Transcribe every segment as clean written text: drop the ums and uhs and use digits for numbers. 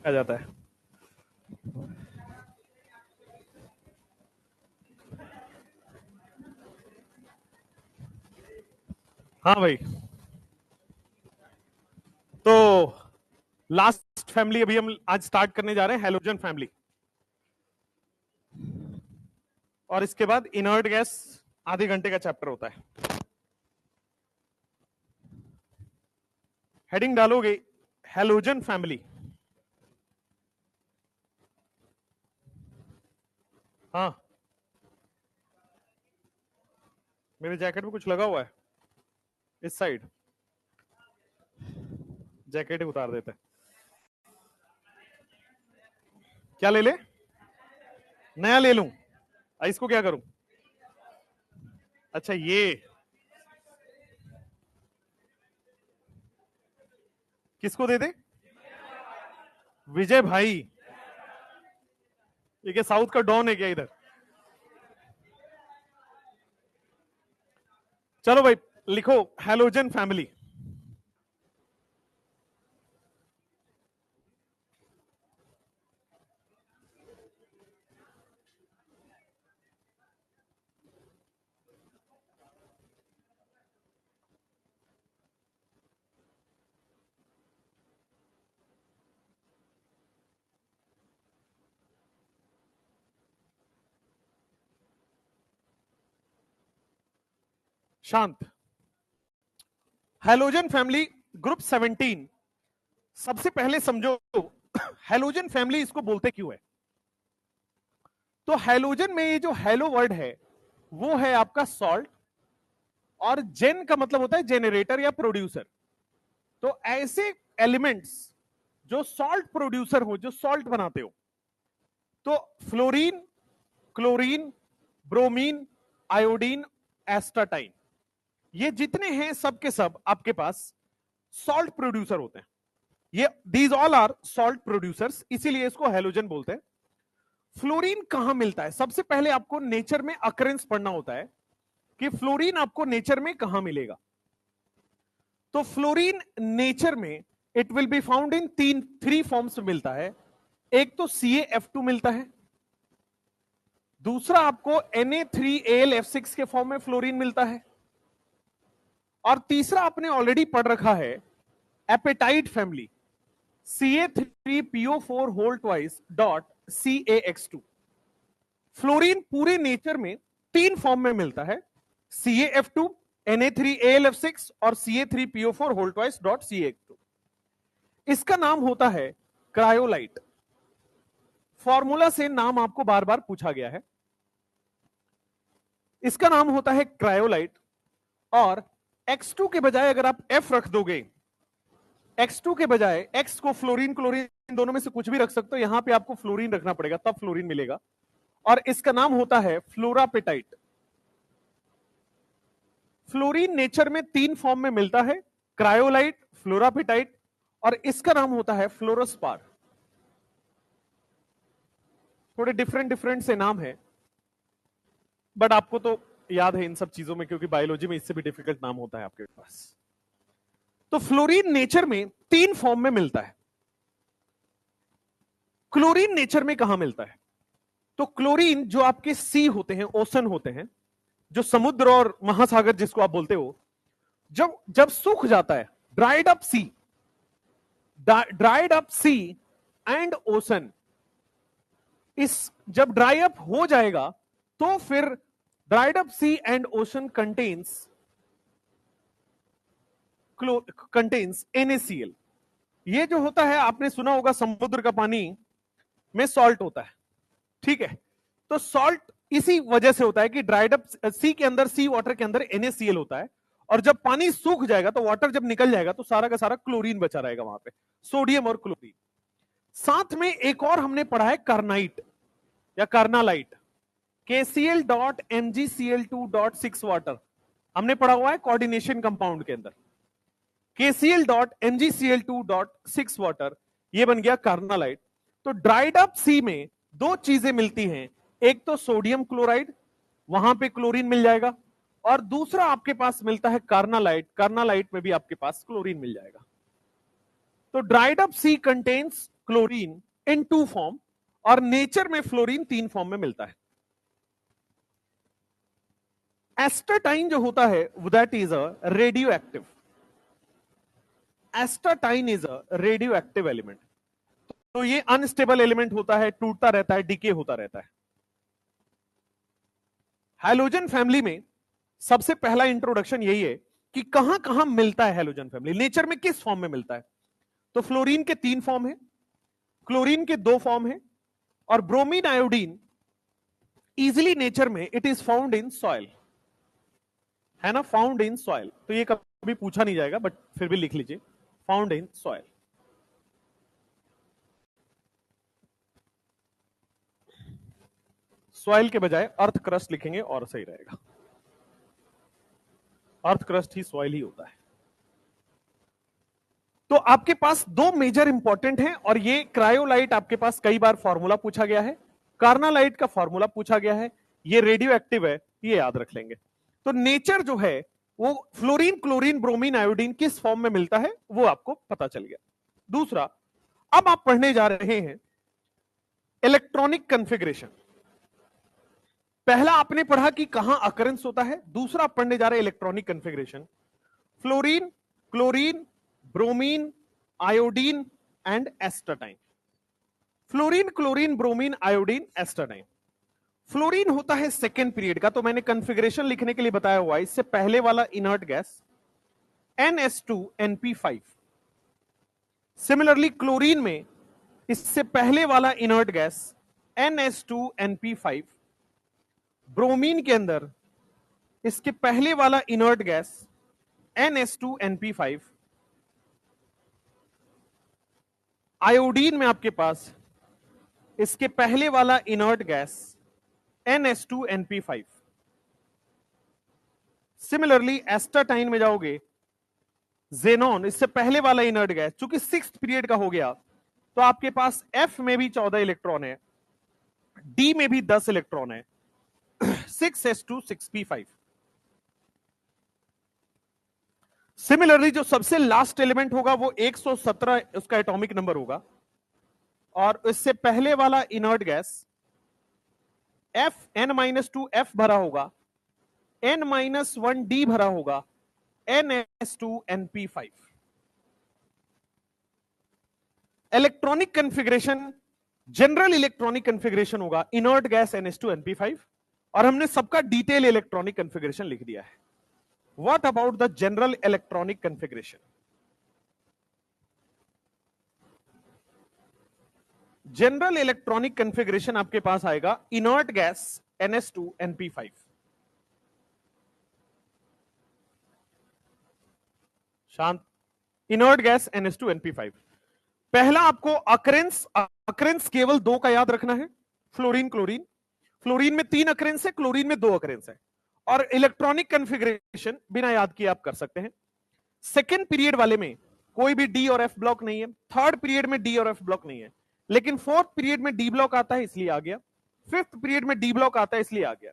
आ जाता है। हाँ भाई, तो लास्ट फैमिली अभी हम आज स्टार्ट करने जा रहे हैं, हैलोजन फैमिली। और इसके बाद इनर्ट गैस आधे घंटे का चैप्टर होता है। हेडिंग डालोगे हैलोजन फैमिली। हाँ, मेरे जैकेट में कुछ लगा हुआ है इस साइड, जैकेट ही उतार देते हैं। क्या ले ले? नया ले लूं? इसको क्या करूं? अच्छा, ये किसको दे दे? विजय भाई। ये क्या साउथ का डॉन है क्या इधर? चलो भाई, लिखो हैलोजन फैमिली। शांत। Halogen family group 17। सबसे पहले समझो हैलोजन फैमिली इसको बोलते क्यों है। तो हैलोजन में ये जो हैलो वर्ड है वो है आपका सॉल्ट, और जेन का मतलब होता है जेनरेटर या प्रोड्यूसर। तो ऐसे एलिमेंट्स जो सॉल्ट प्रोड्यूसर हो, जो सॉल्ट बनाते हो, तो फ्लोरीन, क्लोरीन, ब्रोमीन, आयोडीन, एस्टाटाइन, ये जितने हैं सब के सब आपके पास सॉल्ट प्रोड्यूसर होते हैं। ये these all are salt producers, इसीलिए इसको हैलोजन बोलते हैं। फ्लोरीन कहां मिलता है? सबसे पहले आपको नेचर में अकरेंस पढ़ना होता है कि फ्लोरीन आपको नेचर में कहां मिलेगा। तो फ्लोरीन नेचर में it will be found in three forms में मिलता है। एक तो CaF2 मिलता है, दूसरा आपको Na3AlF6 के फॉर्म में फ्लोरीन मिलता है, और तीसरा आपने ऑलरेडी पढ़ रखा है apatite family, Ca3PO4 whole twice dot CaX2। Fluorine पूरे नेचर में तीन फॉर्म में मिलता है, CaF2, Na3AlF6 और Ca3PO4 whole twice dot CaX2। इसका नाम होता है क्रायोलाइट। फॉर्मूला से नाम आपको बार बार पूछा गया है। इसका नाम होता है क्रायोलाइट, और X2 के बजाय अगर आप F रख दोगे, X2 के बजाय X को फ्लोरीन क्लोरीन दोनों में से कुछ भी रख सकते हो, यहां पे आपको फ्लोरीन रखना पड़ेगा तब फ्लोरीन मिलेगा, और इसका नाम होता है फ्लोरापेटाइट। फ्लोरीन नेचर में तीन फॉर्म में मिलता है, क्रायोलाइट, फ्लोरापेटाइट, और इसका नाम होता है फ्लोरोस्पार। थोड़े डिफरेंट डिफरेंट से नाम है, बट आपको तो याद है इन सब चीजों में, क्योंकि बायोलॉजी में इससे भी डिफिकल्ट नाम होता है आपके पास। तो फ्लोरीन नेचर में तीन फॉर्म में मिलता है। क्लोरीन नेचर में कहां मिलता है? तो क्लोरीन जो आपके सी होते हैं, ओशन होते हैं, जो समुद्र और महासागर जिसको आप बोलते हो, जब जब सूख जाता है, dried up sea and ocean, इस जब ड्राई अप हो जाएगा तो फिर dried up sea and ocean contains NaCl। ये जो होता है, आपने सुना होगा समुद्र का पानी में सॉल्ट होता है, ठीक है? तो सॉल्ट इसी वजह से होता है कि ड्राइड अप सी के अंदर, सी वाटर के अंदर NaCl होता है, और जब पानी सूख जाएगा तो वाटर जब निकल जाएगा तो सारा का सारा क्लोरीन बचा रहेगा वहां पे, सोडियम और क्लोरीन। साथ में एक और हमने पढ़ा है कार्नाइट या कार्नालाइट, KCl.MgCl2.6 वाटर, हमने पढ़ा हुआ है कोऑर्डिनेशन कंपाउंड के अंदर, KCl.MgCl2.6 वाटर, ये बन गया कार्नालाइट। तो ड्राइड अप सी में दो चीजें मिलती हैं, एक तो सोडियम क्लोराइड, वहां पे क्लोरीन मिल जाएगा, और दूसरा आपके पास मिलता है कार्नालाइट, कार्नालाइट में भी आपके पास क्लोरीन मिल जाएगा। तो ड्राइड अप सी कंटेन्स क्लोरीन इन 2 फॉर्म, और नेचर में फ्लोरीन 3 फॉर्म में मिलता है। एस्टाटाइन जो होता है that is a radio active, एस्टाटाइन is a radio active element. तो ये अनस्टेबल एलिमेंट होता है, टूटता रहता है, डिके होता रहता है। हैलोजन फैमिली में सबसे पहला इंट्रोडक्शन यही है कि कहां कहां मिलता है हैलोजन फैमिली, नेचर में किस फॉर्म में मिलता है। तो फ्लोरीन के 3 फॉर्म है, क्लोरीन के 2 फॉर्म है, और ब्रोमीन आयोडीन इजिली नेचर में it is found in soil, है ना, फाउंड इन सॉइल। तो ये कभी पूछा नहीं जाएगा बट फिर भी लिख लीजिए, फाउंड इन सॉइल। सॉइल के बजाय अर्थ क्रस्ट लिखेंगे और सही रहेगा, अर्थ क्रस्ट ही सॉइल ही होता है। तो आपके पास 2 मेजर इंपॉर्टेंट हैं, और ये क्रायोलाइट आपके पास कई बार फॉर्मूला पूछा गया है, कार्नालाइट का फॉर्मूला पूछा गया है, ये रेडियो एक्टिव है, ये याद रख लेंगे। तो नेचर जो है वो फ्लोरीन, क्लोरीन, ब्रोमीन, आयोडीन किस फॉर्म में मिलता है वो आपको पता चल गया। दूसरा, अब आप पढ़ने जा रहे हैं इलेक्ट्रॉनिक कॉन्फ़िगरेशन। पहला आपने पढ़ा कि कहां अकरेंस होता है, दूसरा आप पढ़ने जा रहे हैं electronic configuration, fluorine, chlorine, bromine, iodine and एस्टाटाइन। Fluorine, chlorine, bromine, iodine, एस्टाटाइन। Fluorine होता है सेकेंड पीरियड का, तो मैंने कॉन्फ़िगरेशन लिखने के लिए बताया हुआ है, इससे पहले वाला inert gas NH2NP5। Similarly chlorine में इससे पहले वाला इनर्ट गैस NH2NP5। ब्रोमीन के अंदर इसके पहले वाला इनर्ट गैस NH2NP5। आयोडीन में आपके पास इसके पहले वाला इनर्ट गैस NH2NP5। सिमिलरली एस्टाटाइन में जाओगे, जेनॉन इससे पहले वाला इनर्ट गैस, चूंकि 6th पीरियड का हो गया तो आपके पास F में भी 14 इलेक्ट्रॉन है, D में भी 10 इलेक्ट्रॉन है, 6s2 6p5। सिमिलरली जो सबसे लास्ट एलिमेंट होगा वो 117 उसका एटॉमिक नंबर होगा, और इससे पहले वाला inert gas F N-2 F भरा होगा, N-1 D भरा होगा, NS2NP5। Electronic configuration general electronic configuration होगा इनर्ट गैस NH2NP5, और हमने सबका डिटेल इलेक्ट्रॉनिक कॉन्फ़िगरेशन लिख दिया है। What about the general electronic configuration? General electronic configuration आपके पास आएगा इनर्ट गैस NH2NP5। शांत, इनर्ट गैस NH2NP5। पहला आपको अकरेंस केवल 2 का याद रखना है, फ्लोरीन, क्लोरीन। फ्लोरीन में 3 अकरेंस है, क्लोरीन में 2 अकरेंस है, और इलेक्ट्रॉनिक कॉन्फ़िगरेशन बिना याद किए आप कर सकते हैं। सेकेंड पीरियड वाले में कोई भी डी और एफ ब्लॉक नहीं है, थर्ड पीरियड में डी और एफ ब्लॉक नहीं है, लेकिन फोर्थ पीरियड में डी ब्लॉक आता है इसलिए आ गया, फिफ्थ पीरियड में डी ब्लॉक आता है इसलिए आ गया,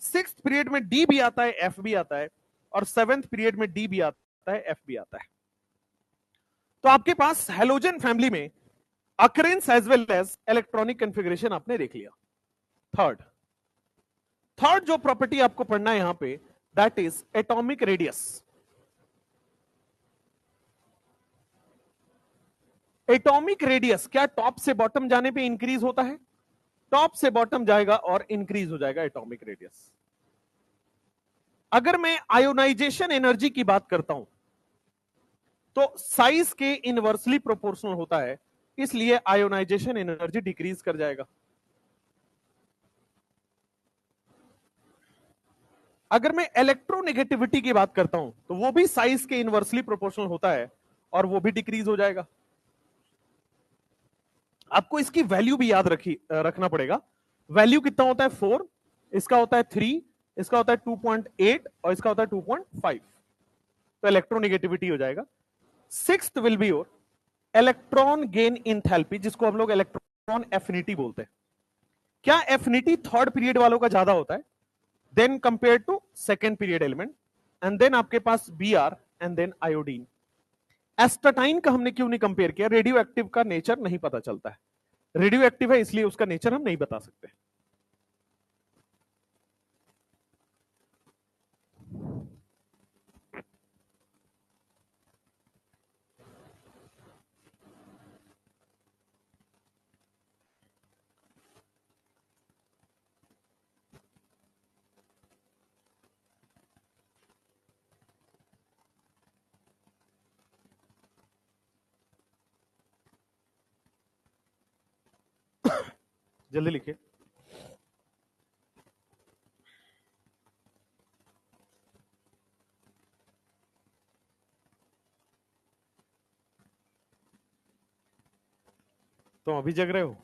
सिक्स्थ पीरियड में डी भी आता है, एफ भी आता है, और सेवेंथ पीरियड में डी भी आता है, एफ भी आता है। तो आपके पास हैलोजन फैमिली में occurrence as well as electronic configuration आपने देख लिया। थर्ड जो प्रॉपर्टी आपको पढ़ना है यहां पे, that is atomic radius. Atomic radius क्या टॉप से बॉटम जाने पे इंक्रीज होता है? टॉप से बॉटम जाएगा और इंक्रीज हो जाएगा एटॉमिक रेडियस। अगर मैं आयोनाइजेशन एनर्जी की बात करता हूं तो साइज के इनवर्सली प्रोपोर्शनल होता है, इसलिए आयोनाइजेशन एनर्जी डिक्रीज कर जाएगा। अगर मैं इलेक्ट्रोनेगेटिविटी की बात करता हूं तो वो भी साइज के इनवर्सली प्रोपोर्शनल होता है और वो भी डिक्रीज हो जाएगा। आपको इसकी वैल्यू भी याद रखना पड़ेगा। वैल्यू कितना होता है? 4, इसका होता है 3, इसका होता है 2.8 और इसका होता है 2.5। तो इलेक्ट्रोनेगेटिविटी हो जाएगा। Sixth will be your electron gain enthalpy, जिसको हम लोग इलेक्ट्रॉन एफिनिटी बोलते हैं। क्या एफिनिटी थर्ड पीरियड वालों का ज्यादा होता है then compare to second period element, and then आपके पास Br and then iodine. Astatine का हमने क्यों नहीं कंपेयर किया? रेडियो एक्टिव का नेचर नहीं पता चलता है, रेडियो एक्टिव है इसलिए उसका नेचर हम नहीं बता सकते। जल्दी लिखिए। तो अभी जग रहे हो?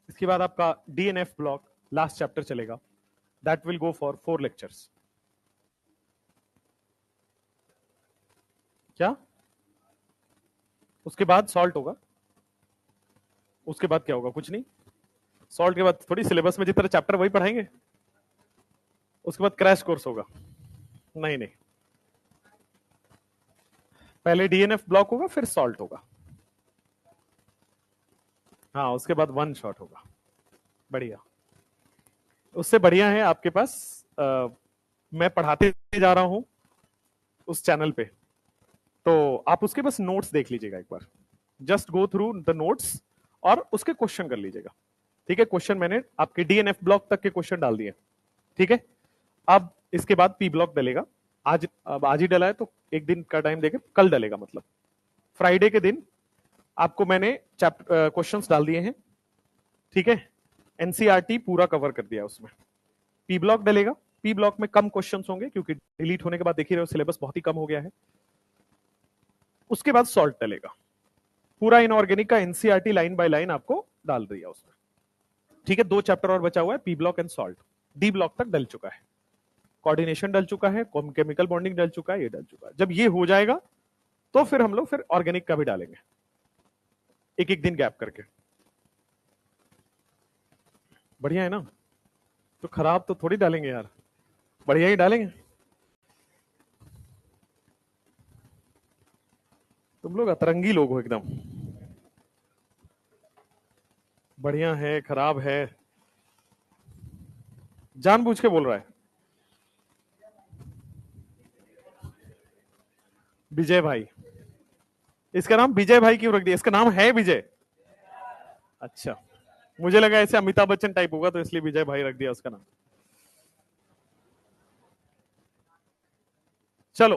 इसके बाद आपका डीएनएफ ब्लॉक लास्ट चैप्टर चलेगा, that will go for 4 lectures. क्या? उसके बाद सॉल्ट होगा। उसके बाद क्या होगा? कुछ नहीं। सॉल्ट के बाद थोड़ी सिलेबस में जितने चैप्टर वही पढ़ाएंगे, उसके बाद क्रैश कोर्स होगा। नहीं नहीं, पहले डीएनएफ ब्लॉक होगा फिर सॉल्ट होगा। हाँ, उसके बाद वन शॉट होगा। बढ़िया। उससे बढ़िया है आपके पास मैं पढ़ाते जा रहा हूं उस चैनल पे, तो आप उसके बस नोट्स देख लीजिएगा एक बार, just go through the notes और उसके क्वेश्चन कर लीजिएगा। ठीक है, क्वेश्चन मैंने आपके डीएनएफ ब्लॉक तक के क्वेश्चन डाल दिए। ठीक है, अब इसके बाद पी ब्लॉक डलेगा। अब आज ही डला है तो एक दिन का टाइम देके कल डलेगा, मतलब फ्राइडे के दिन आपको मैंने क्वेश्चंस डाल दिए हैं। ठीक है, एनसीईआरटी पूरा कवर कर दिया उसमें। पी ब्लॉक डलेगा, पी ब्लॉक में कम क्वेश्चंस होंगे क्योंकि डिलीट होने के बाद देख ही रहे हो सिलेबस बहुत ही कम हो गया है। उसके बाद सॉल्ट डलेगा, पूरा इनऑर्गेनिक का एनसीईआरटी लाइन बाय लाइन आपको डाल दिया उसमें। ठीक है, 2 चैप्टर और बचा हुआ है, P block and salt. D block तक डल चुका है, कोऑर्डिनेशन डल चुका है, केमिकल बॉन्डिंग डल चुका है, ये डल चुका है। जब ये हो जाएगा तो फिर हम लोग फिर ऑर्गेनिक का भी डालेंगे, एक एक दिन गैप करके। बढ़िया है ना? तो खराब तो थोड़ी डालेंगे यार, बढ़िया ही डालेंगे। तुम लोग अतरंगी लोग हो एकदम। बढ़िया है खराब है, जानबूझ के बोल रहा है विजय भाई। इसका नाम विजय भाई क्यों रख दिया? इसका नाम है विजय। अच्छा, मुझे लगा ऐसे अमिताभ बच्चन टाइप होगा तो इसलिए विजय भाई रख दिया उसका नाम। चलो,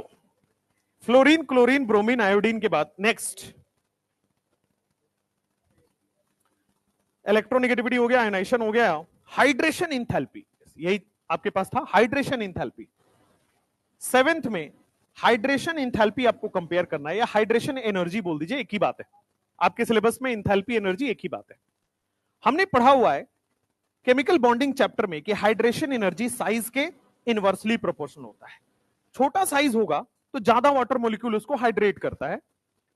फ्लोरीन, क्लोरीन, ब्रोमीन, आयोडीन के बाद नेक्स्ट इलेक्ट्रोनेगेटिविटी हो गया, आयनाइजेशन हो गया, हाइड्रेशन इंथैल्पी, यही आपके पास था, हाइड्रेशन इंथैल्पी। 7th में हाइड्रेशन इंथैल्पी आपको कंपेयर करना है, या हाइड्रेशन एनर्जी बोल दीजिए, एक ही बात है। आपके सिलेबस में इंथैल्पी एनर्जी एक ही बात है। हमने पढ़ा हुआ है केमिकल बॉन्डिंग चैप्टर में कि हाइड्रेशन एनर्जी साइज के इनवर्सली प्रोपोर्शनल होता है। छोटा साइज होगा तो ज्यादा वाटर मॉलिक्यूल उसको हाइड्रेट करता है,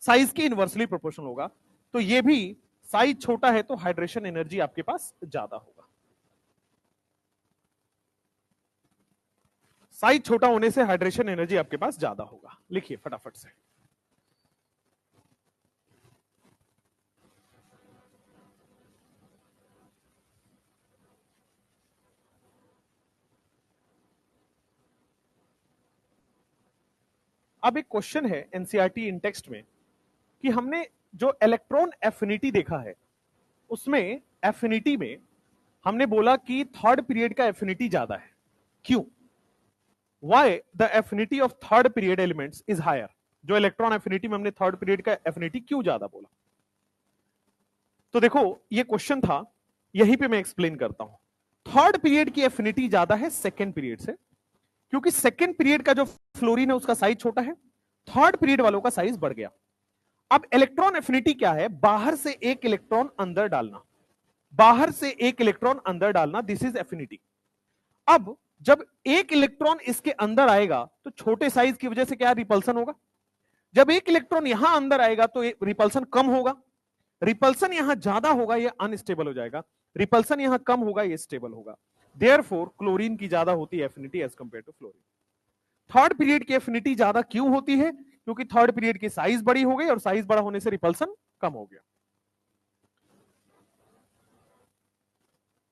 साइज के इनवर्सली प्रोपोर्शनल होगा। तो ये भी साइज छोटा है तो हाइड्रेशन एनर्जी आपके पास ज्यादा होगा। साइज छोटा होने से हाइड्रेशन एनर्जी आपके पास ज्यादा होगा। लिखिए फटाफट से। अब एक क्वेश्चन है एनसीईआरटी इन टेक्स्ट में कि हमने जो इलेक्ट्रॉन एफिनिटी देखा है उसमें एफिनिटी में हमने बोला कि थर्ड पीरियड का एफिनिटी ज्यादा है। क्यों? Why the affinity of third period elements is higher? जो इलेक्ट्रॉन एफिनिटी में हमने थर्ड पीरियड का एफिनिटी क्यों ज्यादा बोला? तो देखो ये क्वेश्चन था, यहीं पे मैं एक्सप्लेन करता हूं। थर्ड पीरियड की एफिनिटी ज्यादा है सेकेंड पीरियड से, क्योंकि सेकेंड पीरियड का जो फ्लोरीन है उसका साइज छोटा है, थर्ड पीरियड वालों का साइज बढ़ गया। अब इलेक्ट्रॉन एफिनिटी क्या है? बाहर से एक इलेक्ट्रॉन अंदर डालना। बाहर से एक इलेक्ट्रॉन अंदर डालना, दिस इज एफिनिटी। अब जब एक इलेक्ट्रॉन इसके अंदर आएगा तो छोटे साइज की वजह से क्या रिपल्सन होगा। जब एक इलेक्ट्रॉन यहां अंदर आएगा तो रिपल्सन कम होगा। रिपल्सन यहां ज्यादा होगा, ये अनस्टेबल हो जाएगा। रिपल्सन यहां कम होगा, ये स्टेबल होगा। देयरफॉर क्लोरीन की ज्यादा होती है affinity as compare to fluorine. Third period की एफिनिटी ज्यादा क्यों होती है? क्योंकि थर्ड पीरियड की साइज बड़ी हो गई और साइज बड़ा होने से रिपल्सन कम हो गया।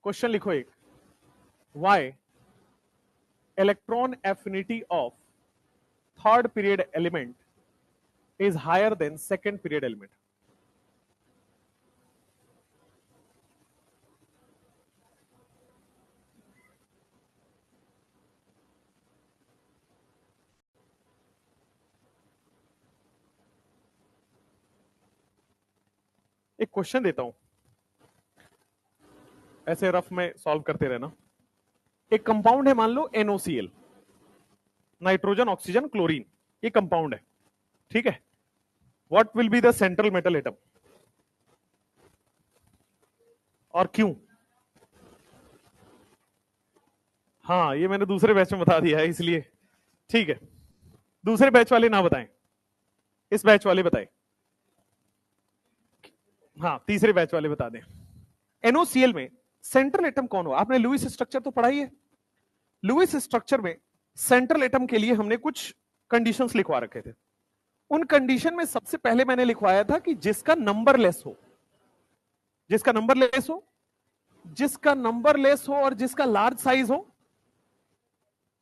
क्वेश्चन लिखो एक, why electron affinity of third period element is higher than second period element. एक क्वेश्चन देता हूं, ऐसे रफ में सॉल्व करते रहना। एक कंपाउंड है, मान लो NOCl, नाइट्रोजन ऑक्सीजन क्लोरीन, ये कंपाउंड है, ठीक है। What will be the central metal atom और क्यों? हाँ, ये मैंने दूसरे बैच में बता दिया है इसलिए, ठीक है। दूसरे बैच वाले ना बताएं, इस बैच वाले बताएं। हाँ, तीसरे बैच वाले बता दें। NOCl में सेंट्रल एटम कौन हो? आपने लुईस स्ट्रक्चर तो पढ़ा ही है। लुईस स्ट्रक्चर में सेंट्रल एटम के लिए हमने कुछ कंडीशंस लिखवा रखे थे। उन कंडीशन में सबसे पहले मैंने लिखवाया था कि जिसका नंबर लेस हो, जिसका नंबर लेस हो, जिसका नंबर लेस हो और जिसका लार्ज साइज हो,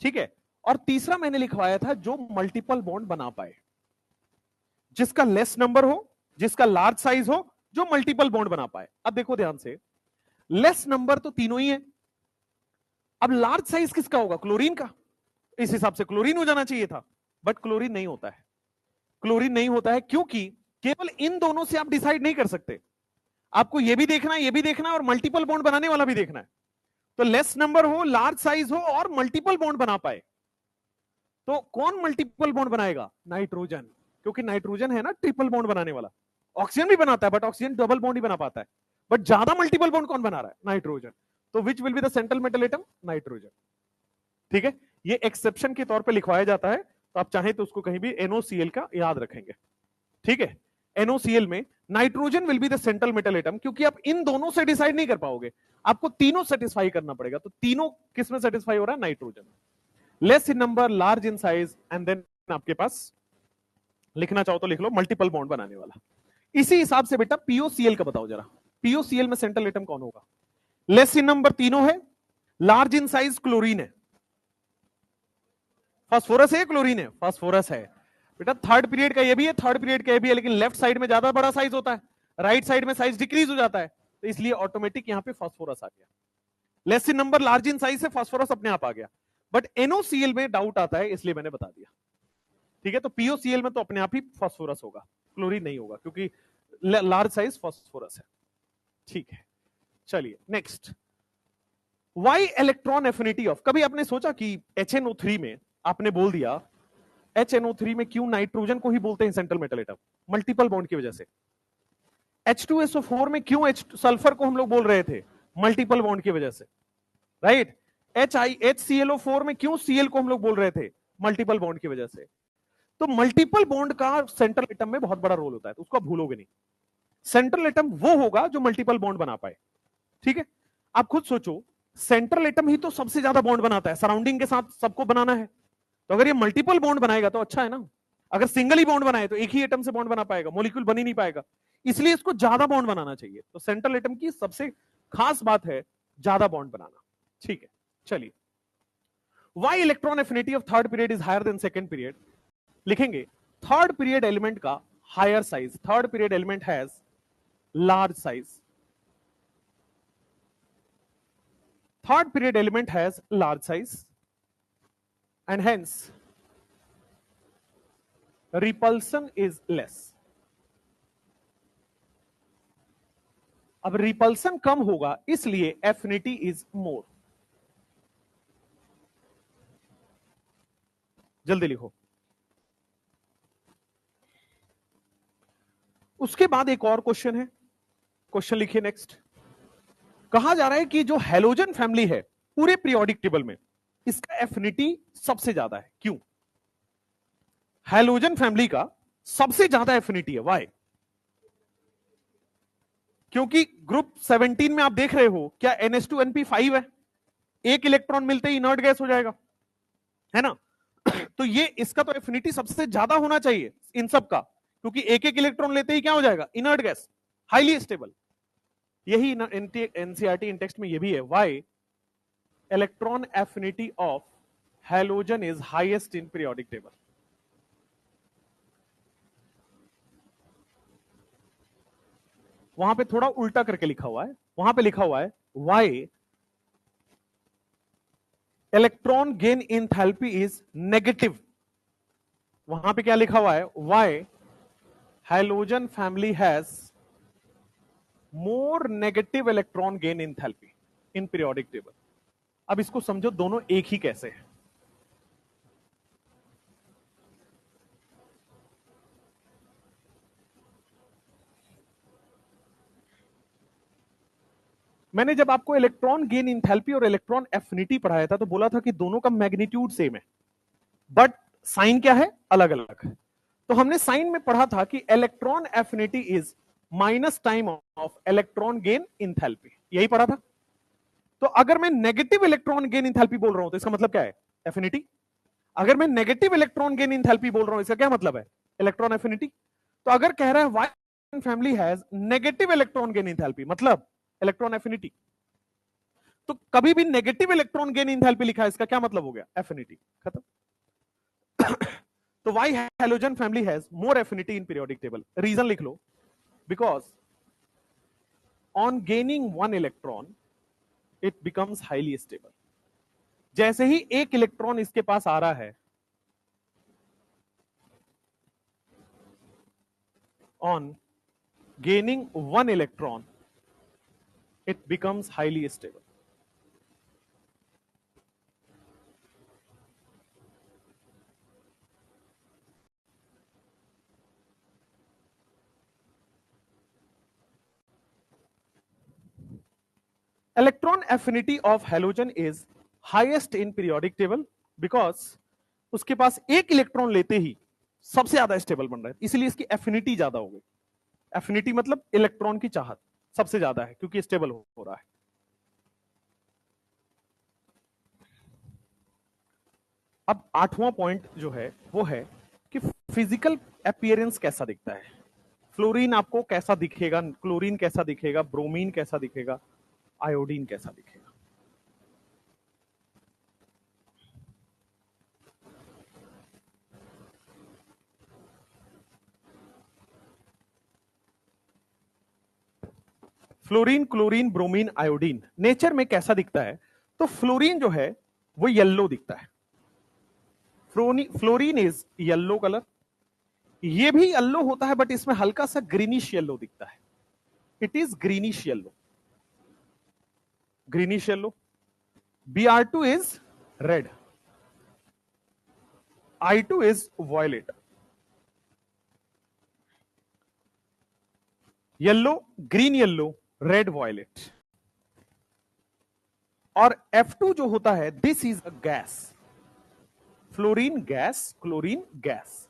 ठीक है। और तीसरा मैंने लिखवाया था जो मल्टीपल बॉन्ड बना पाए, जिसका लेस नंबर हो, जिसका लार्ज साइज हो, जो मल्टीपल बॉन्ड बना पाए। अब देखो ध्यान से, लेस नंबर तो तीनों ही है। अब लार्ज साइज किसका होगा? क्लोरीन का। इस हिसाब से क्लोरीन हो जाना चाहिए था, बट क्लोरीन नहीं होता है। क्लोरीन नहीं होता है क्योंकि केवल इन दोनों से आप डिसाइड नहीं कर सकते, आपको ये भी देखना है, ये भी देखना है और मल्टीपल बॉन्ड बनाने वाला भी देखना है। तो लेस नंबर हो, लार्ज साइज हो और मल्टीपल बॉन्ड बना पाए, तो कौन मल्टीपल बॉन्ड बनाएगा? नाइट्रोजन, क्योंकि नाइट्रोजन है ना ट्रिपल बॉन्ड बनाने वाला। ऑक्सीजन भी बनाता है बट ऑक्सीजन डबल बॉन्ड ही बना पाता है, बट ज्यादा मल्टीपल बॉन्ड कौन बना रहा है? नाइट्रोजन। तो which will be the central metal atom? Nitrogen, ठीक है। ये एक्सेप्शन के तौर पे लिखवाया जाता है, तो आप चाहें तो उसको कहीं भी NOCl का याद रखेंगे, ठीक है। NOCl में nitrogen will be the central metal atom, क्योंकि आप इन दोनों से डिसाइड नहीं कर पाओगे, आपको तीनों सेटिस्फाई करना पड़ेगा। तो तीनों किस में सेटिस्फाई हो रहा है? Nitrogen. Less in number, large in size, and then आपके पास लिखना चाहो तो लिख लो मल्टीपल बॉन्ड बनाने वाला। इसी हिसाब से बेटा POCl का बताओ जरा, POCl में सेंट्रल एटम कौन होगा? लेस इन नंबर तीनों है, लार्ज इन साइज क्लोरीन है, फास्फोरस है, क्लोरीन है, फास्फोरस है। बेटा थर्ड पीरियड का ये भी है, थर्ड पीरियड का ये भी है, लेकिन लेफ्ट साइड में ज्यादा बड़ा साइज होता है, राइट साइड में साइज डिक्रीज हो जाता है, तो इसलिए ऑटोमेटिक यहां पे फास्फोरस आ गया। Less in number, large in size से फास्फोरस अपने आप आ गया, बट NOCl में डाउट आता है इसलिए मैंने बता दिया, ठीक है। तो POCl में तो अपने आप ही फास्फोरस होगा, क्लोरीन नहीं होगा, क्योंकि लार्ज साइज फास्फोरस है, ठीक है। चलिए next, why electron affinity of, कभी आपने सोचा कि HNO3 में आपने बोल दिया HNO3 में क्यों नाइट्रोजन को ही बोलते हैं central metal atom? Multiple bond की वजह से। H2SO4 में क्यों सल्फर को हम लोग बोल रहे थे? मल्टीपल बॉन्ड की वजह से, राइट। HClO4 में क्यों Cl को हम लोग बोल रहे थे? मल्टीपल बॉन्ड की वजह से। तो मल्टीपल बॉन्ड का सेंट्रल एटम में बहुत बड़ा रोल होता है, तो उसको आप भूलोगे नहीं। सेंट्रल एटम वो होगा जो मल्टीपल बॉन्ड बना पाए, ठीक है। आप खुद सोचो, सेंट्रल एटम ही तो सबसे ज्यादा बॉन्ड बनाता है, सराउंडिंग के साथ सबको बनाना है, तो अगर ये मल्टीपल बॉन्ड बनाएगा तो अच्छा है ना। अगर सिंगल ही बॉन्ड बनाए तो एक ही एटम से बॉन्ड बना पाएगा, मॉलिक्यूल बन ही नहीं पाएगा, इसलिए इसको ज्यादा बॉन्ड बनाना चाहिए। तो सेंट्रल एटम की सबसे खास बात है ज्यादा बॉन्ड बनाना, ठीक है। चलिए, why electron affinity of third period is higher than second period, लिखेंगे थर्ड पीरियड एलिमेंट का higher size, third period element has large size, third period element has large size and hence repulsion is less. अब repulsion कम होगा इसलिए affinity is more. जल्दी लिखो। उसके बाद एक और क्वेश्चन है, क्वेश्चन लिखिए नेक्स्ट। कहा जा रहा है कि जो हैलोजन फैमिली है पूरे पीरियोडिक टेबल में, इसका एफिनिटी सबसे ज्यादा है। क्यों? हैलोजन फैमिली का सबसे ज्यादा एफिनिटी है, वाई? क्योंकि ग्रुप 17 में आप देख रहे हो क्या NH2NP5 है, एक इलेक्ट्रॉन मिलते ही इनर्ट गैस हो जाएगा, है ना? तो ये इसका तो एफिनिटी सबसे ज्यादा होना चाहिए इन सब का, क्योंकि एक एक इलेक्ट्रॉन लेते ही क्या हो जाएगा? Inert gas, highly stable. यही एनसीईआरटी इन टेक्स्ट में ये भी है, why electron affinity of halogen is highest in periodic table. वहां पे थोड़ा उल्टा करके लिखा हुआ है, वहां पे लिखा हुआ है why electron gain enthalpy is negative. वहां पे क्या लिखा हुआ है? Why halogen family has more negative electron gain enthalpy in periodic table. अब इसको समझो दोनों एक ही कैसे है। मैंने जब आपको इलेक्ट्रॉन गेन इंथैल्पी और इलेक्ट्रॉन एफिनिटी पढ़ाया था तो बोला था कि दोनों का मैग्नीट्यूड सेम है, बट साइन क्या है? अलग अलग। तो हमने साइन में पढ़ा था कि electron affinity is minus time of electron gain enthalpy, यही पढ़ा था। तो अगर मैं नेगेटिव इलेक्ट्रॉन गेन इंथैल्पी बोल रहा हूं तो इसका मतलब क्या है? एफिनिटी। अगर मैं नेगेटिव इलेक्ट्रॉन गेन इंथैल्पी बोल रहा हूं, इसका क्या मतलब है? Electron affinity. तो अगर कह रहा है why family has negative electron gain enthalpy, मतलब इलेक्ट्रॉन एफिनिटी। तो कभी भी नेगेटिव इलेक्ट्रॉन गेन इंथैल्पी लिखा है, इसका क्या मतलब हो गया? एफिनिटी, खत्म। तो why halogen family has more affinity in periodic table? Reason लिख लो, because on gaining one electron it becomes highly stable. जैसे ही एक इलेक्ट्रॉन इसके पास आ रहा है, on gaining one electron it becomes highly stable. Electron affinity of halogen is highest in periodic table because उसके पास एक इलेक्ट्रॉन लेते ही सबसे ज्यादा स्टेबल बन रहा है, इसलिए इसकी एफिनिटी ज्यादा हो गई। एफिनिटी मतलब इलेक्ट्रॉन की चाहत सबसे ज्यादा है क्योंकि स्टेबल हो रहा है। अब 8वां पॉइंट जो है वो है कि फिजिकल अपीयरेंस कैसा दिखता है। फ्लोरीन आपको कैसा दिखेगा, क्लोरीन कैसा दिखेगा, ब्रोमीन कैसा दिखेगा, आयोडीन कैसा दिखेगा। Fluorine, chlorine, bromine, iodine nature में कैसा दिखता है? तो फ्लोरीन जो है वो येलो दिखता है। Fluorine is yellow colour. ये भी येलो होता है बट इसमें हल्का सा ग्रीनिश येलो दिखता है। It is greenish yellow, greenish yellow. Br2 is red, I2 is violet. Yellow, green yellow, red violet. और F2 जो होता है this is a gas. Fluorine gas, chlorine gas.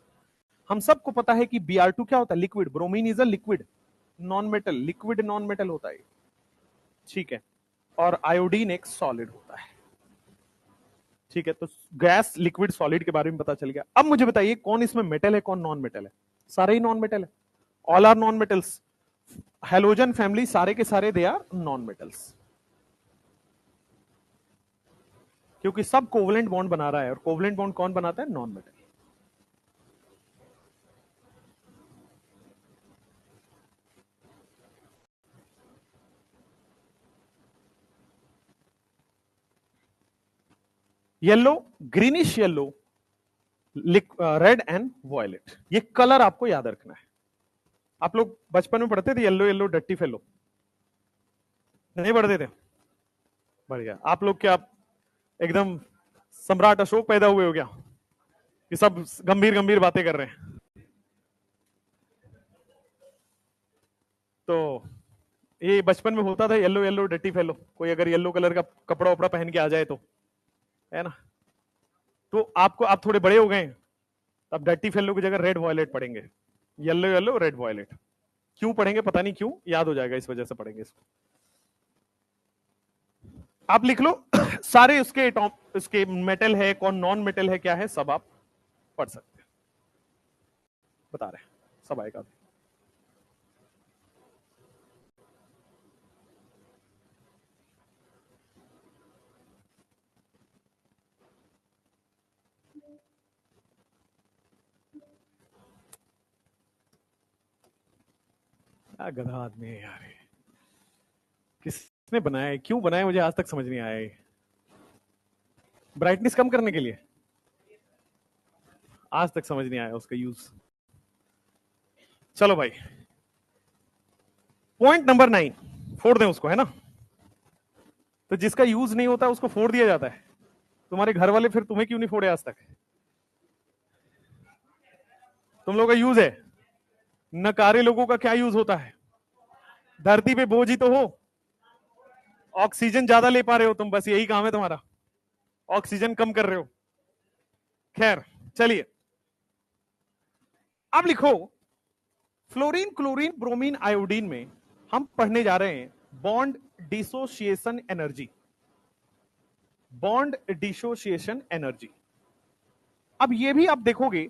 हम सबको पता है कि Br2 क्या होता है? Liquid. Bromine is a liquid non metal, liquid non metal होता है, ठीक है। और आयोडीन एक सॉलिड होता है, ठीक है। तो गैस, लिक्विड, सॉलिड के बारे में पता चल गया। अब मुझे बताइए कौन इसमें मेटल है, कौन नॉन मेटल है? सारे ही नॉन मेटल है, all are non metals. Halogen family सारे के सारे दे आर नॉन मेटल्स, क्योंकि सब कोवलेंट बॉन्ड बना रहा है। और कोवलेंट बॉन्ड कौन बनाता है? Non metal. Yellow, greenish yellow, red and violet, ये कलर आपको याद रखना है। आप लोग बचपन में पढ़ते थे येलो येलो डट्टी फेलो? नहीं पढ़ते थे? बढ़िया। आप लोग क्या एकदम सम्राट अशोक पैदा हुए हो क्या कि सब गंभीर गंभीर बातें कर रहे हैं? तो ये बचपन में होता था, येलो येलो डर्टी फेलो, कोई अगर येलो कलर का कपड़ा वपड़ा पहन के आ जाए तो, है ना। तो आपको, आप थोड़े बड़े हो गए, अब डर्टी फेलो की जगह रेड वॉयलेट पढ़ेंगे, येलो येलो रेड वॉयलेट। क्यों पढ़ेंगे पता नहीं क्यों, याद हो जाएगा इस वजह से पढ़ेंगे इसको। आप लिख लो सारे उसके मेटल है, कौन नॉन मेटल है, क्या है, सब आप पढ़ सकते हैं, बता रहे हैं, सब आएगा। क्या गधा आदमी है यार, किसने बनाया है, क्यों बनाया, मुझे आज तक समझ नहीं आया। ब्राइटनेस कम करने के लिए, आज तक समझ नहीं आया उसका यूज। चलो भाई, पॉइंट नंबर 9, फोड़ दें उसको, है ना। तो जिसका यूज नहीं होता उसको फोड़ दिया जाता है। तुम्हारे घर वाले फिर तुम्हें क्यों नहीं फोड़े आज तक? तुम लोगों का यूज है। नकारे लोगों का क्या यूज होता है? धरती पे बोझ ही तो हो, ऑक्सीजन ज्यादा ले पा रहे हो तुम, बस यही काम है तुम्हारा, ऑक्सीजन कम कर रहे हो। खैर चलिए, अब लिखो, फ्लोरीन, क्लोरीन, ब्रोमीन, आयोडीन में हम पढ़ने जा रहे हैं bond dissociation energy. Bond dissociation energy. अब ये भी आप देखोगे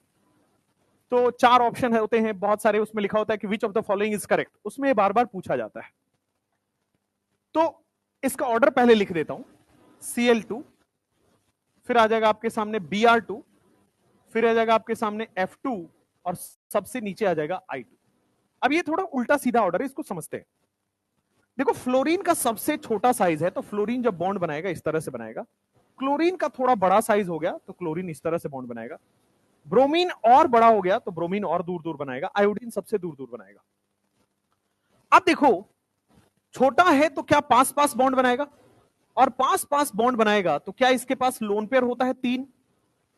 तो 4 ऑप्शन होते हैं, बहुत सारे उसमें लिखा होता है कि which of the following is correct, उसमें बार बार पूछा जाता है। तो इसका ऑर्डर पहले लिख देता हूं, Cl2, फिर आ जाएगा आपके सामने Br2, फिर आ जाएगा आपके सामने F2, और सबसे नीचे आ जाएगा I2। अब ये थोड़ा उल्टा सीधा ऑर्डर है, इसको समझते हैं। देखो, फ्लोरीन का सबसे छोटा साइज है, तो फ्लोरीन जब बॉन्ड बनाएगा इस तरह से बनाएगा। क्लोरीन का थोड़ा बड़ा साइज हो गया तो क्लोरीन इस तरह से बॉन्ड बनाएगा। ब्रोमीन और बड़ा हो गया तो ब्रोमीन और दूर दूर बनाएगा। आयोडीन सबसे दूर दूर बनाएगा। अब देखो, छोटा है तो क्या पास पास बॉन्ड बनाएगा, और पास पास बॉन्ड बनाएगा तो क्या इसके पास लोन पेयर होता है 3।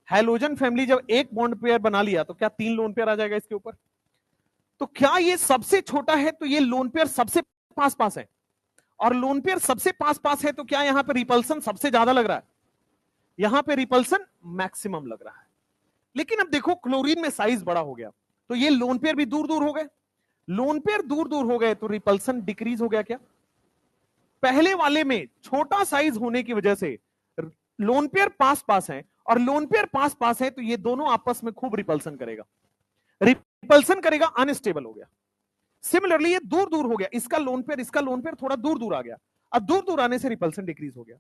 हैलोजन फैमिली जब एक बॉन्ड पेयर बना लिया तो क्या 3 लोन पेयर आ जाएगा इसके ऊपर। तो क्या ये सबसे छोटा है तो ये लोन पेयर सबसे पास पास है, और लोन पेयर सबसे पास पास है तो क्या यहां पर रिपल्सन सबसे ज्यादा लग रहा है, यहां पे रिपल्सन मैक्सिमम लग रहा है। लेकिन अब देखो, क्लोरीन में साइज बड़ा हो गया तो ये लोन पेयर भी दूर दूर हो गए। लोन पेयर दूर दूर हो गए तो रिपल्सन डिक्रीज हो गया। क्या पहले वाले में छोटा साइज होने की वजह से लोन पेयर पास पास है, और लोन पेयर पास पास है तो ये दोनों आपस में खूब रिपल्सन करेगा, रिपल्सन करेगा, अनस्टेबल हो गया। सिमिलरली ये दूर दूर हो गया, इसका लोन पेयर थोड़ा दूर दूर आ गया। अब दूर दूर आने से रिपल्सन डिक्रीज हो गया।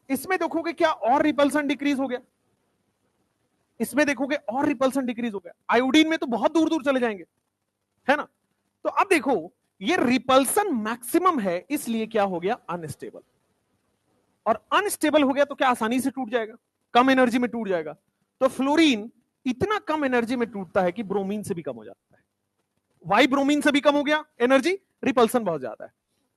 इसमें देखोगे क्या और रिपल्सन डिक्रीज हो गया, इसमें देखोगे और रिपल्सन डिक्रीज हो गया। आयोडीन में तो बहुत दूर दूर चले जाएंगे, है ना। तो अब देखो, ये रिपल्सन मैक्सिमम है, इसलिए क्या हो गया, अनस्टेबल। और अनस्टेबल हो गया तो क्या आसानी से टूट जाएगा, कम एनर्जी में टूट जाएगा। तो फ्लोरीन इतना कम एनर्जी में टूटता है कि ब्रोमीन से भी कम हो जाता है। वाई ब्रोमीन से भी कम हो गया एनर्जी, रिपल्सन बहुत ज्यादा है।